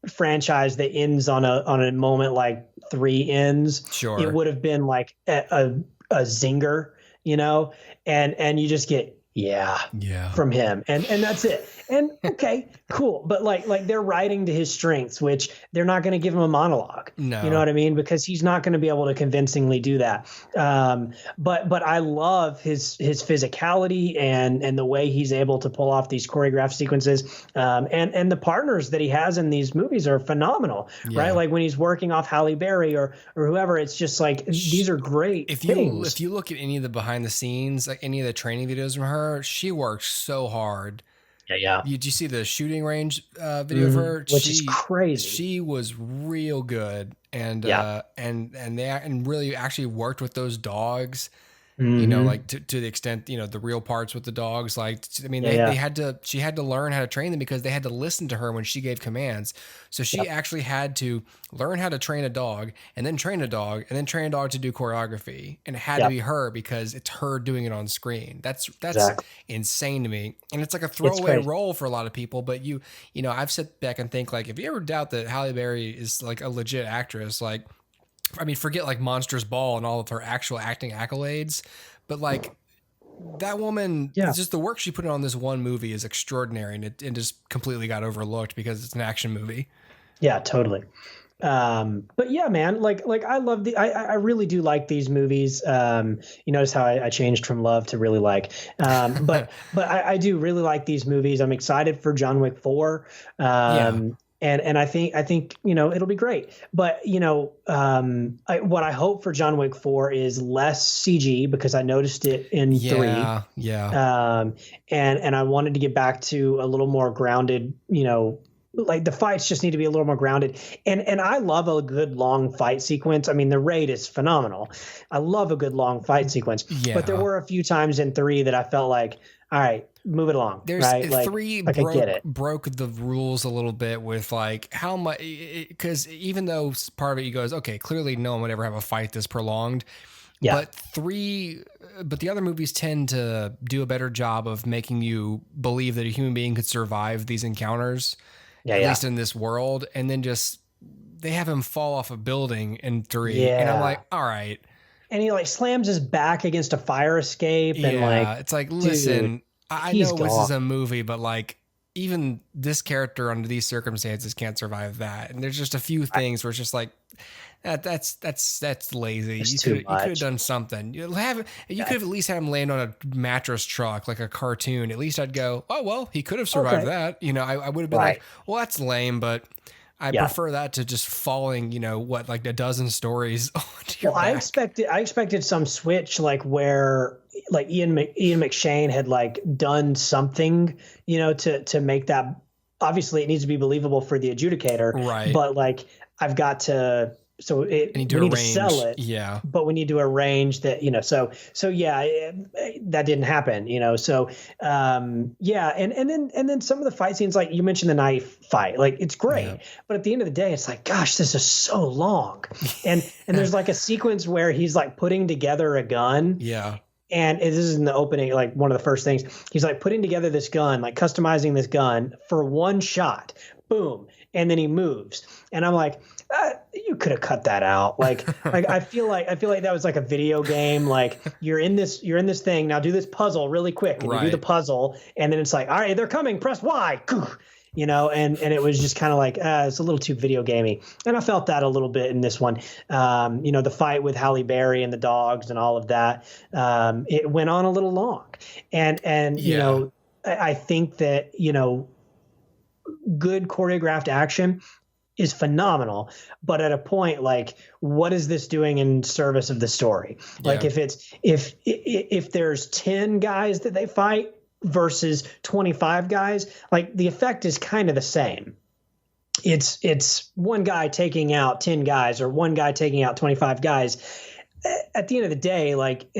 franchise that ends on a moment like 3 ends, sure, it would have been like a zinger, and you just get from him, and that's it. And okay, cool. But like they're writing to his strengths, which they're not going to give him a monologue. No. You know what I mean? Because he's not going to be able to convincingly do that. But I love his physicality and the way he's able to pull off these choreographed sequences. And the partners that he has in these movies are phenomenal, right? Like when he's working off Halle Berry or whoever, it's just like these are great things. If you look at any of the behind the scenes, like any of the training videos from her, she works so hard. Yeah. Did you see the shooting range video of her? Which is crazy. She was real good, and really actually worked with those dogs you know, like to the extent, you know, the real parts with the dogs. Like, I mean, she had to learn how to train them because they had to listen to her when she gave commands. So she actually had to learn how to train a dog and then train a dog and then train a dog to do choreography. And it had to be her because it's her doing it on screen. That's insane to me. And it's like a throwaway role for a lot of people. But you know, I've sat back and think like, if you ever doubt that Halle Berry is like a legit actress, like, I mean, forget like Monsters Ball and all of her actual acting accolades, but like that woman, just the work she put in on this one movie is extraordinary, and it just completely got overlooked because it's an action movie. Yeah, totally. But yeah, man, like I love I really do like these movies. You notice how I changed from love to really like, but I do really like these movies. I'm excited for John Wick 4. And I think, you know, it'll be great. But, you know, what I hope for John Wick 4 is less CG, because I noticed it in 3. Yeah. And I wanted to get back to a little more grounded, you know, like the fights just need to be a little more grounded. And I love a good long fight sequence. I mean, the Raid is phenomenal. I love a good long fight sequence. Yeah. But there were a few times in 3 that I felt like, all right, move it along. There's right? Like, 3 broke the rules a little bit with like how much, because even though part of it you goes, okay, clearly no one would ever have a fight this prolonged. Yeah. But the other movies tend to do a better job of making you believe that a human being could survive these encounters, at least in this world. And then just, they have him fall off a building in 3. Yeah. And I'm like, all right. And he like slams his back against a fire escape. And like, it's like, listen, dude, I know this is a movie, but like even this character under these circumstances can't survive that. And there's just a few things where it's just like, that's lazy. You could have done something. You could have at least had him land on a mattress truck, like a cartoon. At least I'd go, oh, well, he could have survived that. You know, I would have been like, well, that's lame, but I prefer that to just falling, you know, like a dozen stories onto your back. I expected some switch, like where like Ian McShane had like done something, you know, to make that. Obviously it needs to be believable for the adjudicator, right? But like I've got to. So we need to sell it, but we need to arrange that, you know, so that didn't happen, you know, so and then some of the fight scenes, like you mentioned the knife fight, like it's great, but at the end of the day, it's like, gosh, this is so long, and there's like a sequence where he's like putting together a gun, and this is in the opening, like one of the first things, he's like putting together this gun, like customizing this gun for one shot, boom, and then he moves, and I'm like, you could have cut that out. Like I feel like that was like a video game. Like you're in this thing. Now do this puzzle really quick. And you do the puzzle, and then it's like, all right, they're coming. Press Y. You know, and it was just kind of like it's a little too video gamey. And I felt that a little bit in this one. You know, the fight with Halle Berry and the dogs and all of that. It went on a little long. And you know, I think that, you know, good choreographed action is phenomenal, but at a point, like, what is this doing in service of the story? Like if there's 10 guys that they fight versus 25 guys, like the effect is kind of the same. It's one guy taking out 10 guys or one guy taking out 25 guys. At the end of the day, like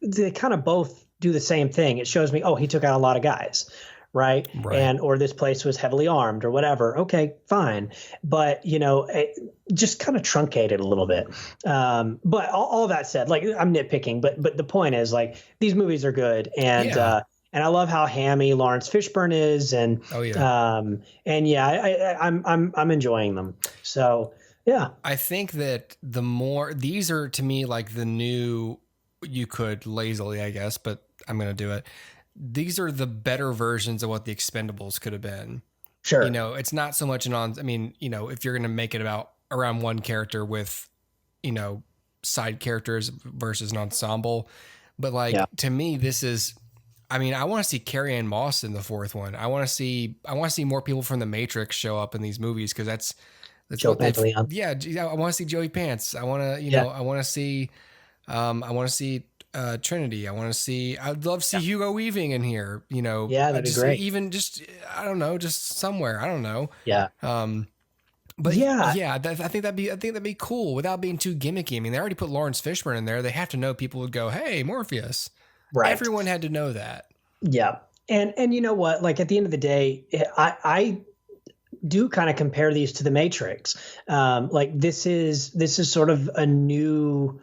they kind of both do the same thing. It shows me, oh, he took out a lot of guys. Right. And, or this place was heavily armed or whatever. Okay, fine. But, you know, it just kind of truncated a little bit. But all that said, like I'm nitpicking, but the point is like these movies are good. And I love how hammy Lawrence Fishburne is. And, I'm enjoying them. So, yeah. I think that the more, these are to me like the new, you could lazily, I guess, but I'm going to do it. These are the better versions of what the Expendables could have been. Sure. You know, it's not so much I mean, you know, if you're going to make it around one character with, you know, side characters versus an ensemble. But like, to me, this is, I mean, I want to see Carrie-Anne Moss in the 4th one. I want to see more people from The Matrix show up in these movies. Cause that's Joe what they've, I want to see Joey Pants. I want to, you know, I want to see Trinity. I'd love to see Hugo Weaving in here, you know. Yeah, that'd be great. Even just, I don't know, just somewhere. I don't know. Yeah. But yeah, I think that'd be cool without being too gimmicky. I mean, they already put Lawrence Fishburne in there. They have to know people would go, "Hey, Morpheus." right. Everyone had to know that. Yeah. And you know what? Like at the end of the day, I do kind of compare these to the Matrix. Like this is sort of a new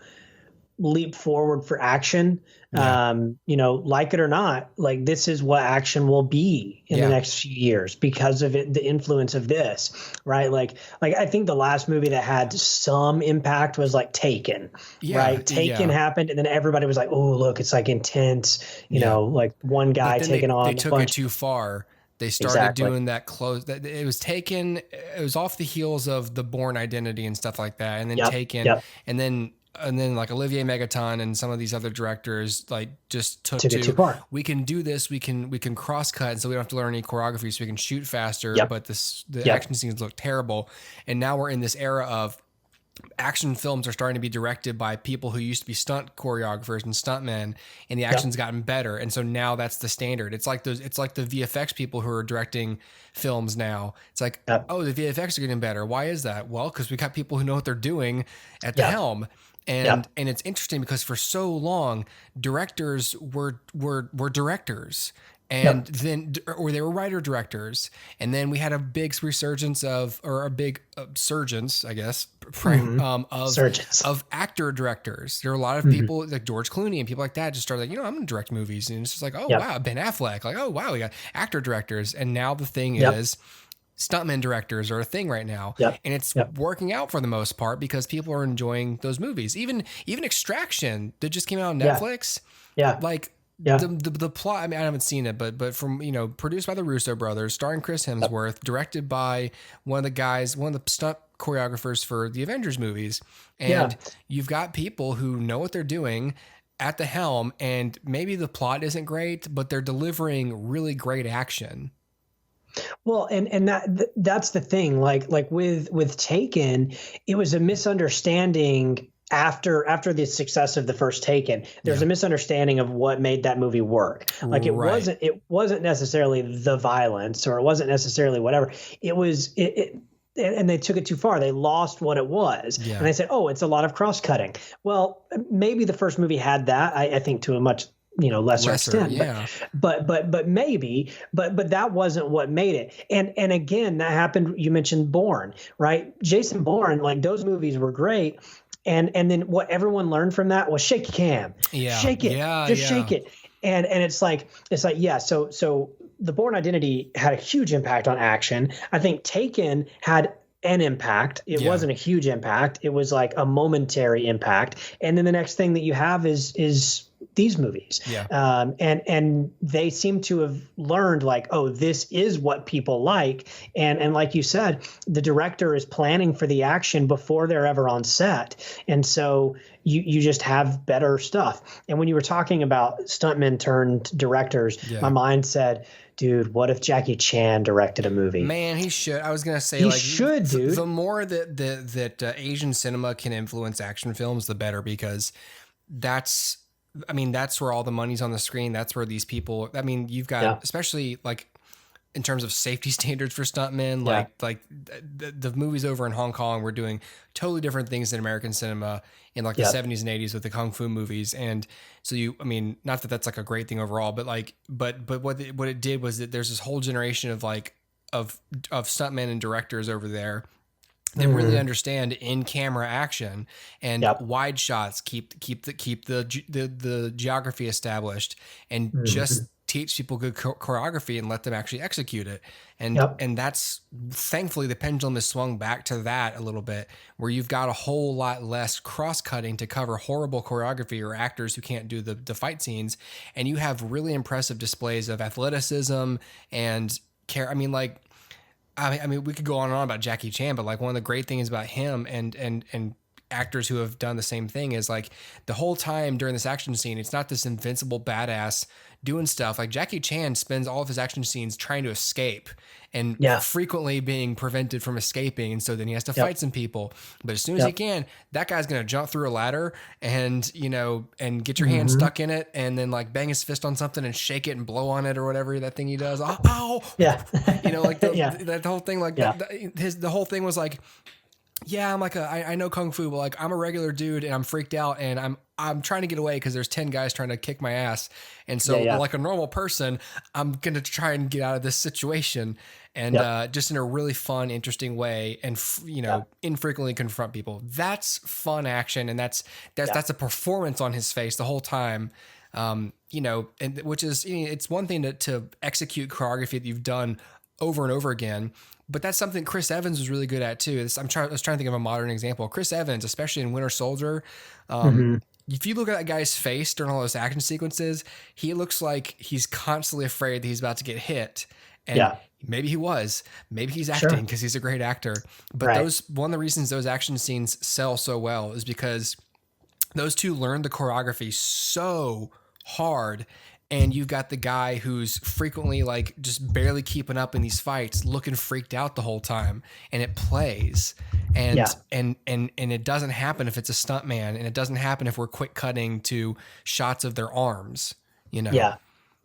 leap forward for action. Yeah. You know, like it or not, like this is what action will be in the next few years because of it, the influence of this, right? Like I think the last movie that had some impact was like Taken, right? Taken happened, and then everybody was like, "Oh, look, it's like intense," you know, like one guy taking on. They took it too far. They started doing that close. That it was Taken. It was off the heels of the Bourne Identity and stuff like that, and then Taken, and then like Olivier Megaton and some of these other directors like just took it too far. We can do this. We can cross cut, and so we don't have to learn any choreography, so we can shoot faster. But the action scenes look terrible, and now we're in this era of action films are starting to be directed by people who used to be stunt choreographers and stuntmen, and the action's gotten better, and so now that's the standard. It's like the VFX people who are directing films now. It's like, oh, the VFX are getting better. Why is that? Well, because we got people who know what they're doing at the helm. And it's interesting because for so long, directors were directors, and then they were writer directors, and then we had a big resurgence a big surgence, I guess, of actor directors. There are a lot of people like George Clooney and people like that just started like, I'm going to direct movies, and it's just like, oh wow, Ben Affleck, like, oh wow, we got actor directors, and now the thing is, stuntman directors are a thing right now, and it's working out for the most part because people are enjoying those movies. Even Extraction that just came out on Netflix, the plot. I mean, I haven't seen it, but from produced by the Russo brothers, starring Chris Hemsworth, directed by one of the stunt choreographers for the Avengers movies, and you've got people who know what they're doing at the helm, and maybe the plot isn't great, but they're delivering really great action. Well, and that's the thing. Like with Taken, it was a misunderstanding after the success of the first Taken. There's a misunderstanding of what made that movie work. Like it wasn't necessarily the violence, or it wasn't necessarily whatever. It was and they took it too far. They lost what it was, and they said, "Oh, it's a lot of cross cutting." Well, maybe the first movie had that. I think to a much lesser extent, but maybe, but that wasn't what made it. And again, that happened. You mentioned Bourne, right? Jason Bourne, like those movies were great. And then what everyone learned from that was shake your cam, shake it, shake it. And it's like, so the Bourne Identity had a huge impact on action. I think Taken had an impact. It wasn't a huge impact. It was like a momentary impact. And then the next thing that you have is these movies. And they seem to have learned like, oh, this is what people like. And like you said, the director is planning for the action before they're ever on set. And so you just have better stuff. And when you were talking about stuntmen turned directors, my mind said, dude, what if Jackie Chan directed a movie? Man, he should. I was gonna say, he should, dude. The more that Asian cinema can influence action films, the better, because that's where all the money's on the screen. That's where these people. I mean, you've got especially like in terms of safety standards for stuntmen, like the movies over in Hong Kong were doing totally different things than American cinema in like the 70s and 80s with the Kung Fu movies. And so not that that's like a great thing overall, but what it did was that there's this whole generation of stuntmen and directors over there that really understand in-camera action and wide shots, keep the geography established, and just teach people good choreography and let them actually execute it. And that's, thankfully, the pendulum has swung back to that a little bit, where you've got a whole lot less cross-cutting to cover horrible choreography or actors who can't do the fight scenes, and you have really impressive displays of athleticism and care. I mean, we could go on and on about Jackie Chan, but like one of the great things about him and actors who have done the same thing is like the whole time during this action scene, it's not this invincible badass doing stuff. Like Jackie Chan spends all of his action scenes trying to escape and frequently being prevented from escaping. And so then he has to fight some people, but as soon as he can, that guy's going to jump through a ladder and, you know, and get your hand stuck in it and then like bang his fist on something and shake it and blow on it or whatever that thing he does. Oh, yeah. You know, like that whole thing, like the whole thing was like, yeah, I'm like I know Kung Fu, but like I'm a regular dude and I'm freaked out and I'm trying to get away because there's 10 guys trying to kick my ass. And so like a normal person, I'm going to try and get out of this situation and just in a really fun, interesting way and, you know, infrequently confront people. That's fun action. And that's a performance on his face the whole time. You know, and which is, you know, it's one thing to execute choreography that you've done over and over again, but that's something Chris Evans was really good at too. I was trying to think of a modern example. Chris Evans, especially in Winter Soldier, if you look at that guy's face during all those action sequences, he looks like he's constantly afraid that he's about to get hit. And maybe he was, maybe he's acting because he's a great actor. But one of the reasons those action scenes sell so well is because those two learned the choreography so hard. And you've got the guy who's frequently like just barely keeping up in these fights, looking freaked out the whole time, and it plays. And it doesn't happen if it's a stuntman, and it doesn't happen if we're quick cutting to shots of their arms, you know?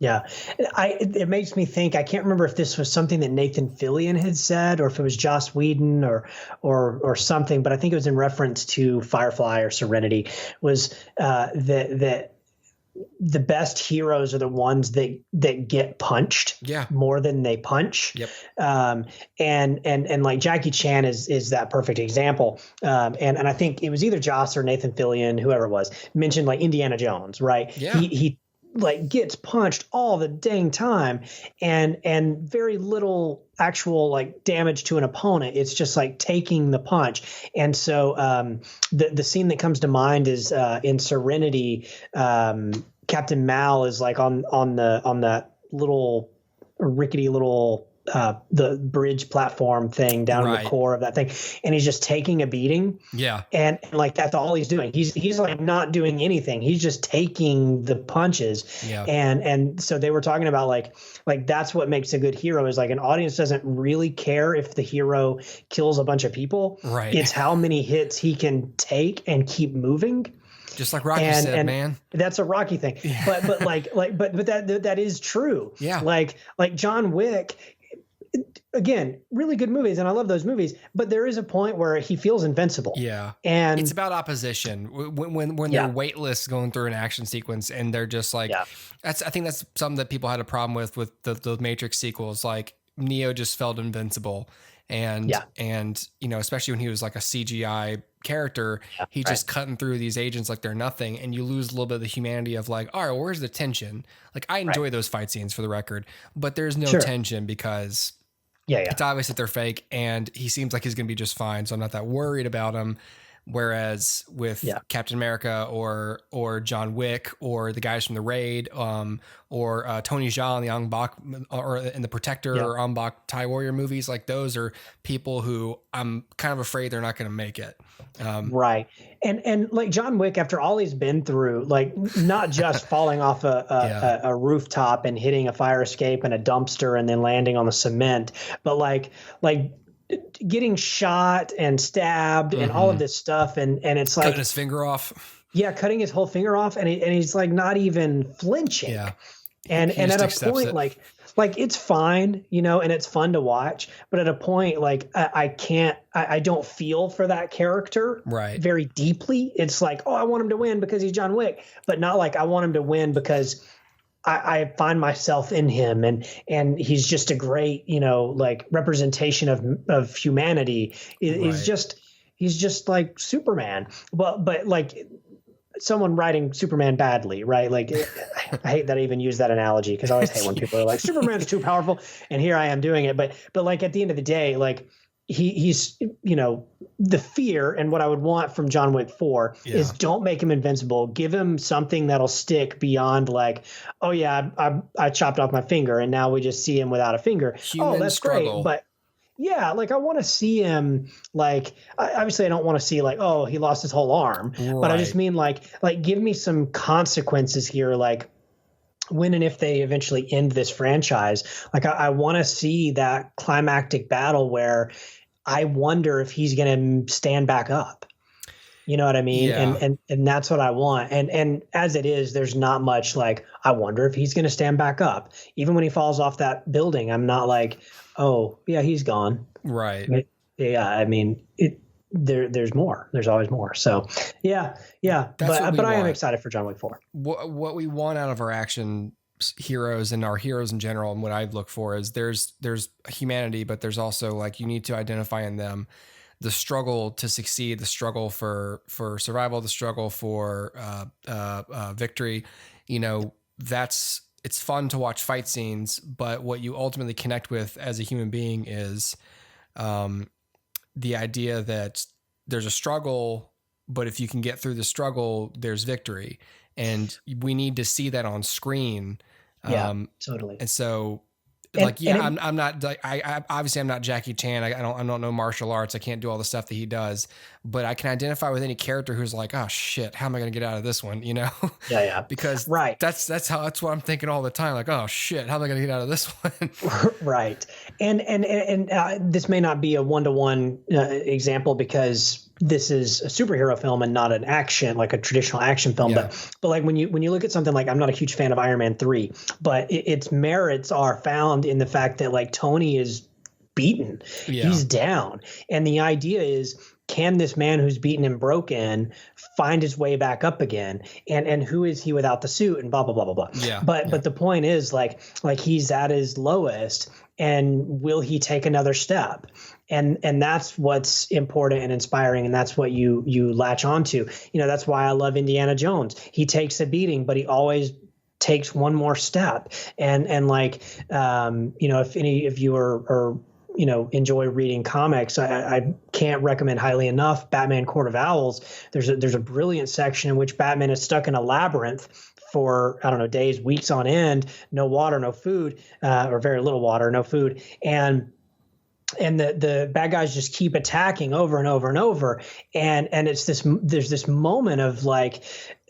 Yeah. It makes me think, I can't remember if this was something that Nathan Fillion had said or if it was Joss Whedon or something, but I think it was in reference to Firefly or Serenity, was that the best heroes are the ones that get punched more than they punch. And like Jackie Chan is that perfect example. And I think it was either Joss or Nathan Fillion, whoever it was, mentioned like Indiana Jones, right? Yeah. He like gets punched all the dang time and very little actual like damage to an opponent. It's just like taking the punch. And so the scene that comes to mind is in Serenity, Captain Mal is like on that little rickety little the bridge platform thing down in the core of that thing, and he's just taking a beating. And like that's all he's doing. He's like not doing anything. He's just taking the punches. And so they were talking about like that's what makes a good hero is like an audience doesn't really care if the hero kills a bunch of people. It's how many hits he can take and keep moving. Just like Rocky said, man. That's a Rocky thing. But that is true. Like John Wick, again, really good movies, and I love those movies. But there is a point where he feels invincible. And it's about opposition when they're weightless going through an action sequence, and they're just like, I think that's something that people had a problem with the Matrix sequels. Like Neo just felt invincible, and you know, especially when he was like a CGI character, he's just cutting through these agents like they're nothing, and you lose a little bit of the humanity of like, all right, well, where's the tension? Like I enjoy those fight scenes for the record, but there's no tension because it's obvious that they're fake, and he seems like he's going to be just fine. So I'm not that worried about him. Whereas with Captain America or John Wick or the guys from the Raid, or Tony Jaa in the Ong Bak or in the Protector or Ong Bak Thai Warrior movies, like those are people who I'm kind of afraid they're not going to make it. And like John Wick, after all he's been through, like not just falling off a rooftop and hitting a fire escape and a dumpster and then landing on the cement, but like getting shot and stabbed and all of this stuff. And it's like cutting his finger off. Cutting his whole finger off. And he's like not even flinching. And at a point, like it's fine, you know, and it's fun to watch. But at a point, like I don't feel for that character very deeply. It's like, oh, I want him to win because he's John Wick, but not like I want him to win because I find myself in him, and he's just a great, you know, like representation of humanity. He's just like Superman, but like someone writing Superman badly, right? Like I hate that I even use that analogy because I always hate when people are like Superman's too powerful, and here I am doing it. But like at the end of the day, like he's, you know, the fear and what I would want from John Wick 4 is don't make him invincible. Give him something that'll stick beyond like, oh yeah, I chopped off my finger and now we just see him without a finger. Human that's struggle. great. But Yeah, like I want to see him like obviously I don't want to see like, oh, he lost his whole arm, but I just mean like give me some consequences here, like when and if they eventually end this franchise. Like I want to see that climactic battle where I wonder if he's going to stand back up. You know what I mean? Yeah. And that's what I want. And as it is, there's not much like, I wonder if he's going to stand back up. Even when he falls off that building, I'm not like, oh yeah, he's gone. Right. Yeah. I mean, there's more. There's always more. So yeah. But I am excited for John Wick 4. What we want out of our action heroes and our heroes in general, and what I look for is there's humanity, but there's also like, you need to identify in them the struggle to succeed, the struggle for survival, the struggle for victory. You know, it's fun to watch fight scenes, but what you ultimately connect with as a human being is the idea that there's a struggle, but if you can get through the struggle, there's victory. And we need to see that on screen. Yeah, totally. And so I'm not like, I obviously I'm not Jackie Chan. I don't know martial arts. I can't do all the stuff that he does, but I can identify with any character who's like, oh shit, how am I going to get out of this one? You know? Yeah. Because that's what I'm thinking all the time. Like, oh shit, how am I going to get out of this one? Right. And this may not be a one-to-one example because this is a superhero film and not an action, like a traditional action film. Yeah. But like when you look at something like, I'm not a huge fan of Iron Man 3, but its merits are found in the fact that like Tony is beaten. Yeah. He's down. And the idea is, can this man who's beaten and broken find his way back up again? And who is he without the suit and blah, blah, blah, blah, blah. Yeah. But the point is like he's at his lowest, and will he take another step? And that's what's important and inspiring. And that's what you latch onto. You know, that's why I love Indiana Jones. He takes a beating, but he always takes one more step. And like, you know, if any of you are you know, enjoy reading comics, I can't recommend highly enough Batman Court of Owls. There's a brilliant section in which Batman is stuck in a labyrinth for, I don't know, days, weeks on end, no water, no food, or very little water, no food. And the bad guys just keep attacking over and over and over. And there's this moment of like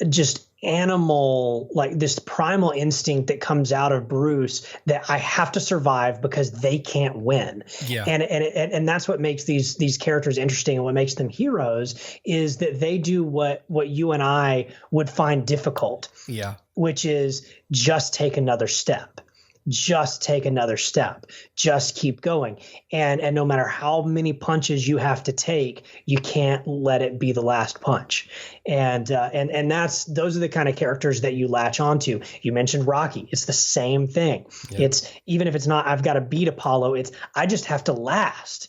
just animal, like this primal instinct that comes out of Bruce that I have to survive because they can't win. Yeah. And that's what makes these characters interesting, and what makes them heroes is that they do what you and I would find difficult. Yeah. Which is just take another step. Just take another step. Just keep going. And no matter how many punches you have to take, you can't let it be the last punch. And those are the kind of characters that you latch onto. You mentioned Rocky. It's the same thing. Yeah. It's, even if it's not, I've got to beat Apollo, it's, I just have to last.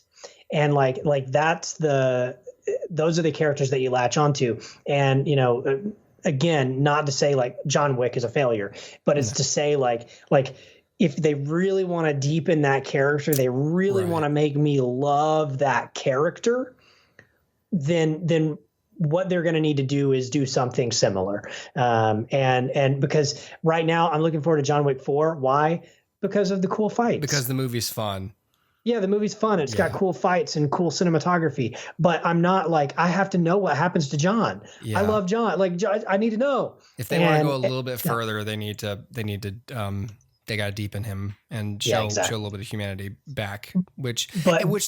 And like those are the characters that you latch onto. And, you know, again, not to say like John Wick is a failure, but it's to say like, if they really want to deepen that character, they really want to make me love that character, then what they're going to need to do is do something similar. And because right now I'm looking forward to John Wick 4. Why? Because of the cool fights. Because the movie's fun. Yeah, the movie's fun. It's got cool fights and cool cinematography. But I'm not like, I have to know what happens to John. Yeah. I love John. Like, I need to know. If they want to go a little bit further, they need to they got to deepen him and show a little bit of humanity back, which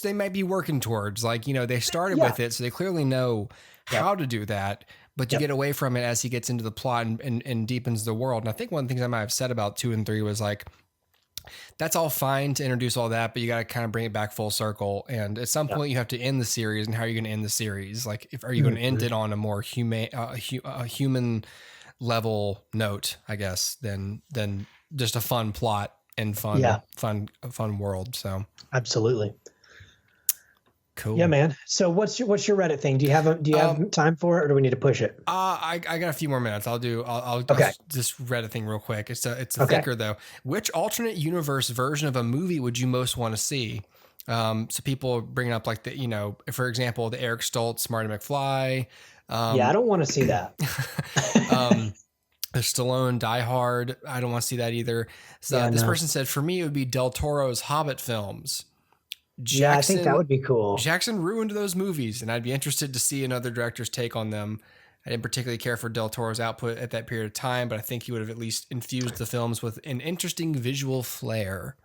they might be working towards. Like, you know, they started with it, so they clearly know how to do that, but you get away from it as he gets into the plot and deepens the world. And I think one of the things I might have said about 2 and 3 was like, that's all fine to introduce all that, but you got to kind of bring it back full circle. And at some point you have to end the series. And how are you going to end the series? Like, are you going to end it on a more human level note, I guess, than just a fun plot and fun world. So absolutely. Cool. Yeah, man. So what's your Reddit thing? Do you have time for it, or do we need to push it? I got a few more minutes. I'll just Reddit thing real quick. It's a thinker though. Which alternate universe version of a movie would you most want to see? So people bringing up like the, you know, for example, the Eric Stoltz, Marty McFly. I don't want to see that. The Stallone Die Hard. I don't want to see that either. So this person said, for me, it would be Del Toro's Hobbit films. I think that would be cool. Jackson ruined those movies, and I'd be interested to see another director's take on them. I didn't particularly care for Del Toro's output at that period of time, but I think he would have at least infused the films with an interesting visual flair.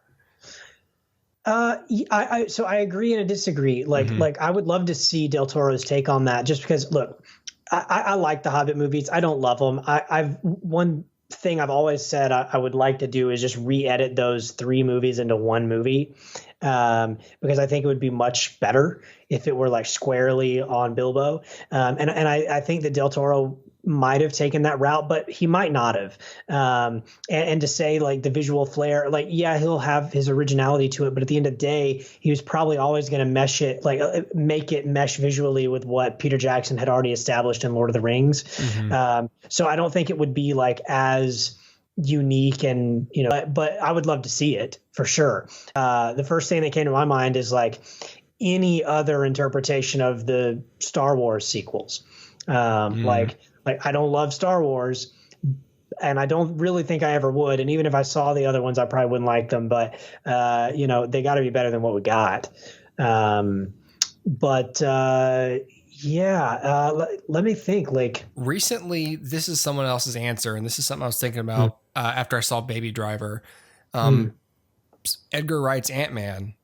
So I agree and I disagree. Like I would love to see Del Toro's take on that, just because, look, I like the Hobbit movies. I don't love them. I've one thing I've always said I would like to do is just re-edit those 3 movies into one movie, because I think it would be much better if it were like squarely on Bilbo. And I think that Del Toro might have taken that route, but he might not have. And to say like the visual flair, like, yeah, he'll have his originality to it, but at the end of the day, he was probably always going to mesh it, like make it mesh visually with what Peter Jackson had already established in Lord of the Rings. So I don't think it would be like as unique, and but I would love to see it for sure. The first thing that came to my mind is like any other interpretation of the Star Wars sequels. Like I don't love Star Wars, and I don't really think I ever would. And even if I saw the other ones, I probably wouldn't like them. But they got to be better than what we got. Let me think. Like recently, this is someone else's answer, and this is something I was thinking about after I saw Baby Driver. Edgar Wright's Ant-Man.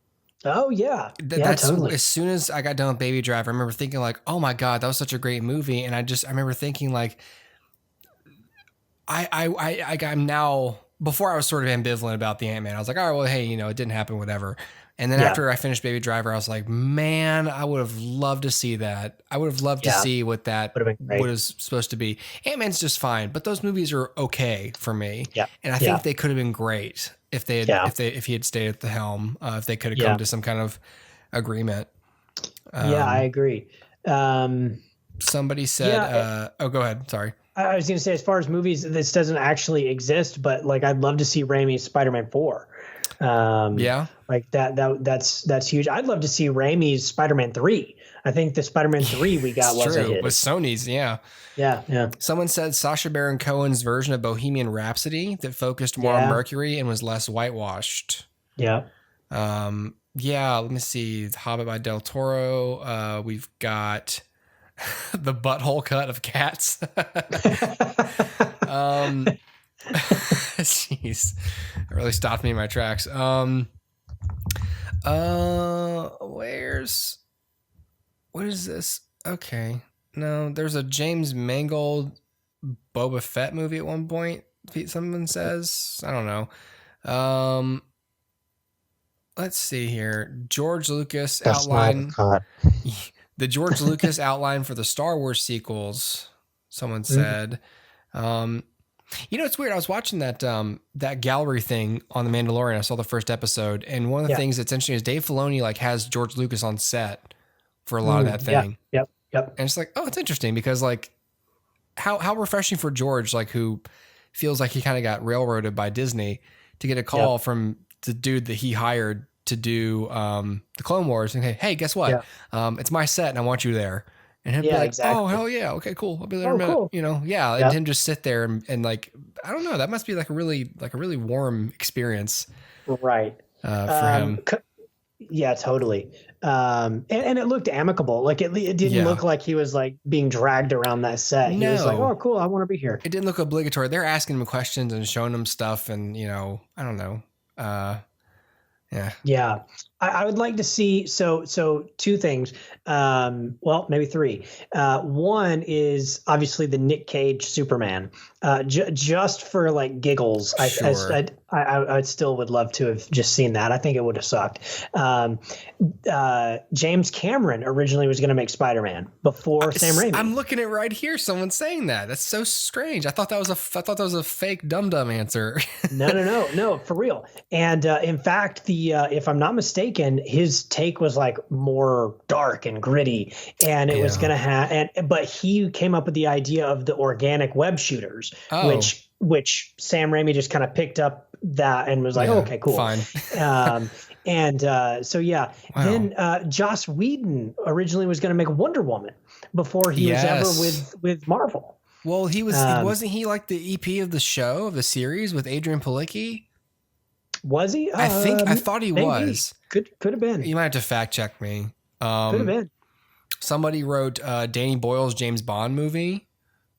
Oh yeah. That's totally. As soon as I got done with Baby Driver, I remember thinking like, oh my God, that was such a great movie. And I remember thinking like, I'm now, before I was sort of ambivalent about the Ant-Man. I was like, all right, well, hey, it didn't happen, whatever. And then after I finished Baby Driver, I was like, man, I would have loved to see that. I would have loved to see what that was supposed to be. Ant-Man's just fine, but those movies are okay for me. Yeah. And I think they could have been great if they had, if he had stayed at the helm, if they could have come to some kind of agreement. I agree. Somebody said, go ahead. Sorry. I was going to say, as far as movies, this doesn't actually exist, but like, I'd love to see Raimi's Spider-Man 4. Like that's huge. I'd love to see Raimi's Spider-Man 3. I think the Spider-Man 3 we got was a hit. With Sony's. Yeah. Someone said Sacha Baron Cohen's version of Bohemian Rhapsody that focused more on Mercury and was less whitewashed. Let me see. The Hobbit by Del Toro. We've got the butthole cut of Cats. Jeez, it really stopped me in my tracks. What is this? Okay, no, there's a James Mangold Boba Fett movie at one point. Someone says, I don't know. Let's see here. George Lucas outline. The George Lucas outline for the Star Wars sequels. Someone said. It's weird. I was watching that gallery thing on The Mandalorian. I saw the first episode, and one of the things that's interesting is Dave Filoni like has George Lucas on set for a lot of that thing. Yep. And it's like, oh, it's interesting because like how refreshing for George, like who feels like he kind of got railroaded by Disney, to get a call from the dude that he hired to do the Clone Wars and hey, guess what? It's my set and I want you there. And he'd be like, exactly. Oh, hell yeah. Okay, cool. I'll be there in a minute. Cool. And him just sit there and like, I don't know. That must be like a really warm experience. Right. For him. Yeah, totally. And it looked amicable. Like it didn't look like he was like being dragged around that set. He was like, oh, cool. I want to be here. It didn't look obligatory. They're asking him questions and showing him stuff. And, I don't know. Yeah. I would like to see, so 2 things. Maybe 3. One is obviously the Nick Cage Superman. Just for like giggles, I still would love to have just seen that. I think it would have sucked. James Cameron originally was going to make Spider-Man before Sam Raimi. I'm looking at right here. Someone's saying that. That's so strange. I thought that was a fake dum-dum answer. No, for real. And in fact, if I'm not mistaken, his take was like more dark and gritty, and it was going to have, but he came up with the idea of the organic web shooters, which Sam Raimi just kind of picked up that and was like, okay, cool. Fine. Then Joss Whedon originally was going to make Wonder Woman before he was ever with Marvel. Well, he was, wasn't he like the EP of the show, of the series with Adrian Palicki? Was he? I thought he maybe. was. Could have been. You might have to fact check me. Could have been. Somebody wrote Danny Boyle's James Bond movie.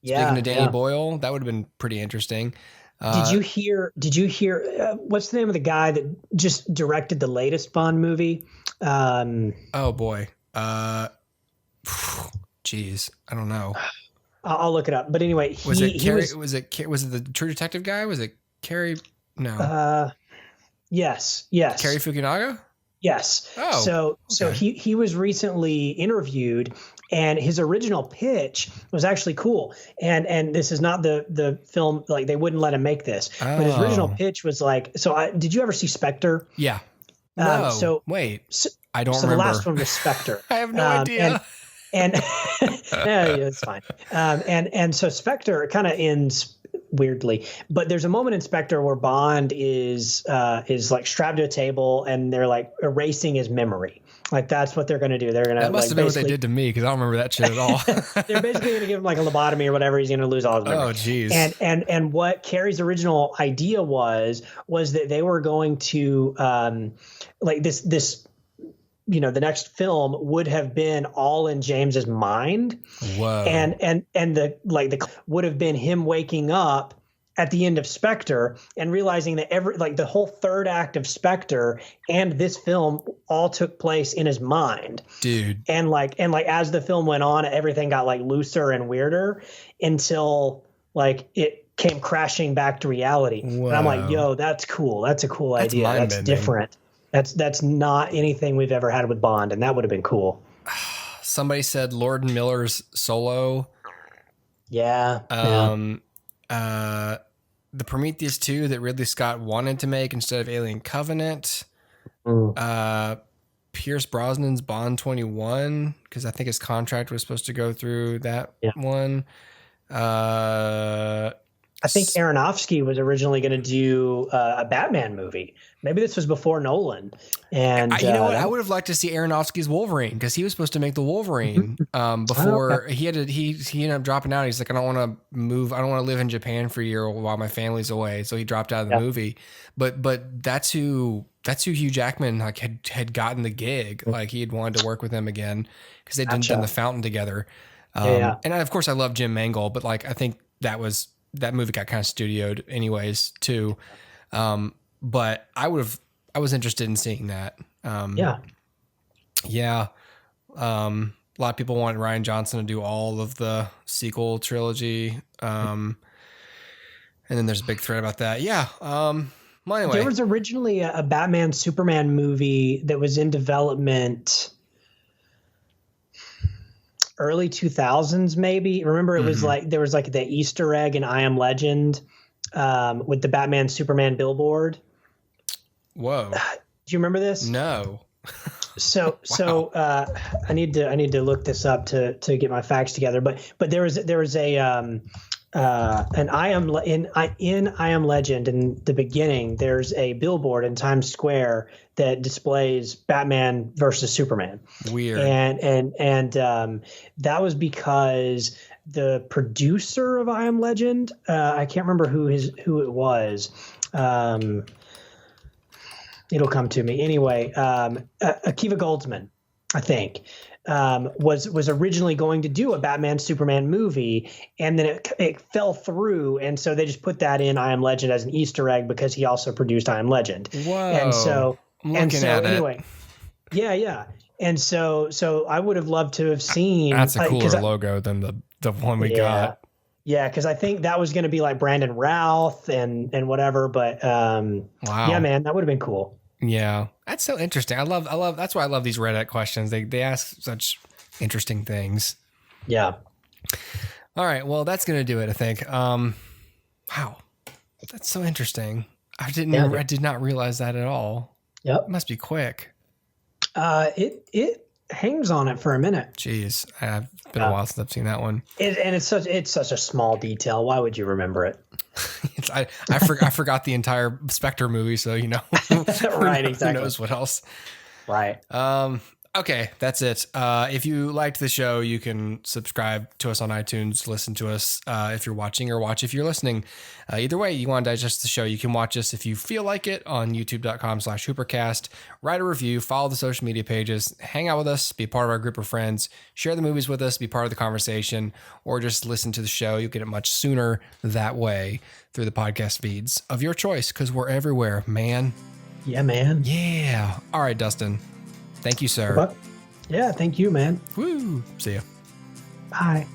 Yeah. Speaking of Danny Boyle, that would have been pretty interesting. Did you hear? What's the name of the guy that just directed the latest Bond movie? Oh boy. Geez, I don't know. I'll look it up. But anyway, was it the True Detective guy? Was it Carrie? No. Yes. Carrie Fukunaga? Yes. Oh. So he was recently interviewed, and his original pitch was actually cool. And this is not the film, like they wouldn't let him make this. But his original pitch was like, did you ever see Spectre? Yeah. I don't remember. The last one was Spectre. I have no idea. And yeah, it's fine. And so Spectre kind of ends weirdly, but there's a moment in Spectre where Bond is like strapped to a table and they're like erasing his memory. Like that's what they're going to do. They're going to. That must have been what they did to me because I don't remember that shit at all. They're basically going to give him like a lobotomy or whatever. He's going to lose all his memory. Oh, geez. And what Carrie's original idea was that they were going to like this. You know, the next film would have been all in James's mind. Whoa. And the would have been him waking up at the end of Spectre and realizing that the whole third act of Spectre and this film all took place in his mind. Dude. And as the film went on, everything got like looser and weirder until like it came crashing back to reality. Whoa. And I'm like, yo, that's cool. That's a cool idea. That's different. That's not anything we've ever had with Bond, and that would have been cool. Somebody said Lord and Miller's Solo. Yeah. The Prometheus 2 that Ridley Scott wanted to make instead of Alien Covenant. Pierce Brosnan's Bond 21, because I think his contract was supposed to go through that one. I think Aronofsky was originally going to do a Batman movie. Maybe this was before Nolan. And you know what? I would have liked to see Aronofsky's Wolverine because he was supposed to make the Wolverine before he ended up dropping out. He's like, I don't want to move. I don't want to live in Japan for a year while my family's away. So he dropped out of the movie. But that's who Hugh Jackman like had gotten the gig. Like he had wanted to work with him again because they'd done The Fountain together. And of course I love Jim Mangold, but like I think that movie got kind of studioed anyways too. But I was interested in seeing that. Yeah. A lot of people want Rian Johnson to do all of the sequel trilogy. And then there's a big thread about that. Yeah. Well, anyway, there was originally a Batman Superman movie that was in development early 2000s, maybe. Remember, it was like there was like the Easter egg in I Am Legend with the Batman Superman billboard. Whoa! Do you remember this? No. So I need to look this up to get my facts together. But there was a an I Am Legend in the beginning. There's a billboard in Times Square that displays Batman versus Superman. Weird. And that was because the producer of I Am Legend, I can't remember who it was. It'll come to me anyway. Akiva Goldsman, I think. Was originally going to do a Batman Superman movie, and then it fell through, and so they just put that in I Am Legend as an Easter egg because he also produced I Am Legend. Whoa! And so anyway, yeah. And so I would have loved to have seen. That's a cooler logo than the one we got. Yeah, because I think that was going to be like Brandon Routh and whatever. But wow, yeah, man, that would have been cool. Yeah, that's so interesting. I love. That's why I love these Reddit questions. They ask such interesting things. Yeah. All right. Well, that's gonna do it, I think. Wow, that's so interesting. I did not realize that at all. Yep. It must be quick. It hangs on it for a minute. Jeez, it's been a while since I've seen that one. It's such a small detail. Why would you remember it? I forgot the entire Spectre movie, so right, exactly. Who knows what else? Right. All Okay, that's it. If you liked the show, you can subscribe to us on iTunes, listen to us if you're watching, or watch if you're listening. Either way, you want to digest the show, you can watch us if you feel like it on youtube.com/HooperCast. Write a review, follow the social media pages, hang out with us, be part of our group of friends, share the movies with us, be part of the conversation, or just listen to the show. You'll get it much sooner that way through the podcast feeds of your choice, because we're everywhere, man. Yeah, man. Yeah. All right, Dustin. Thank you, sir. Yeah, thank you, man. Woo. See ya. Bye.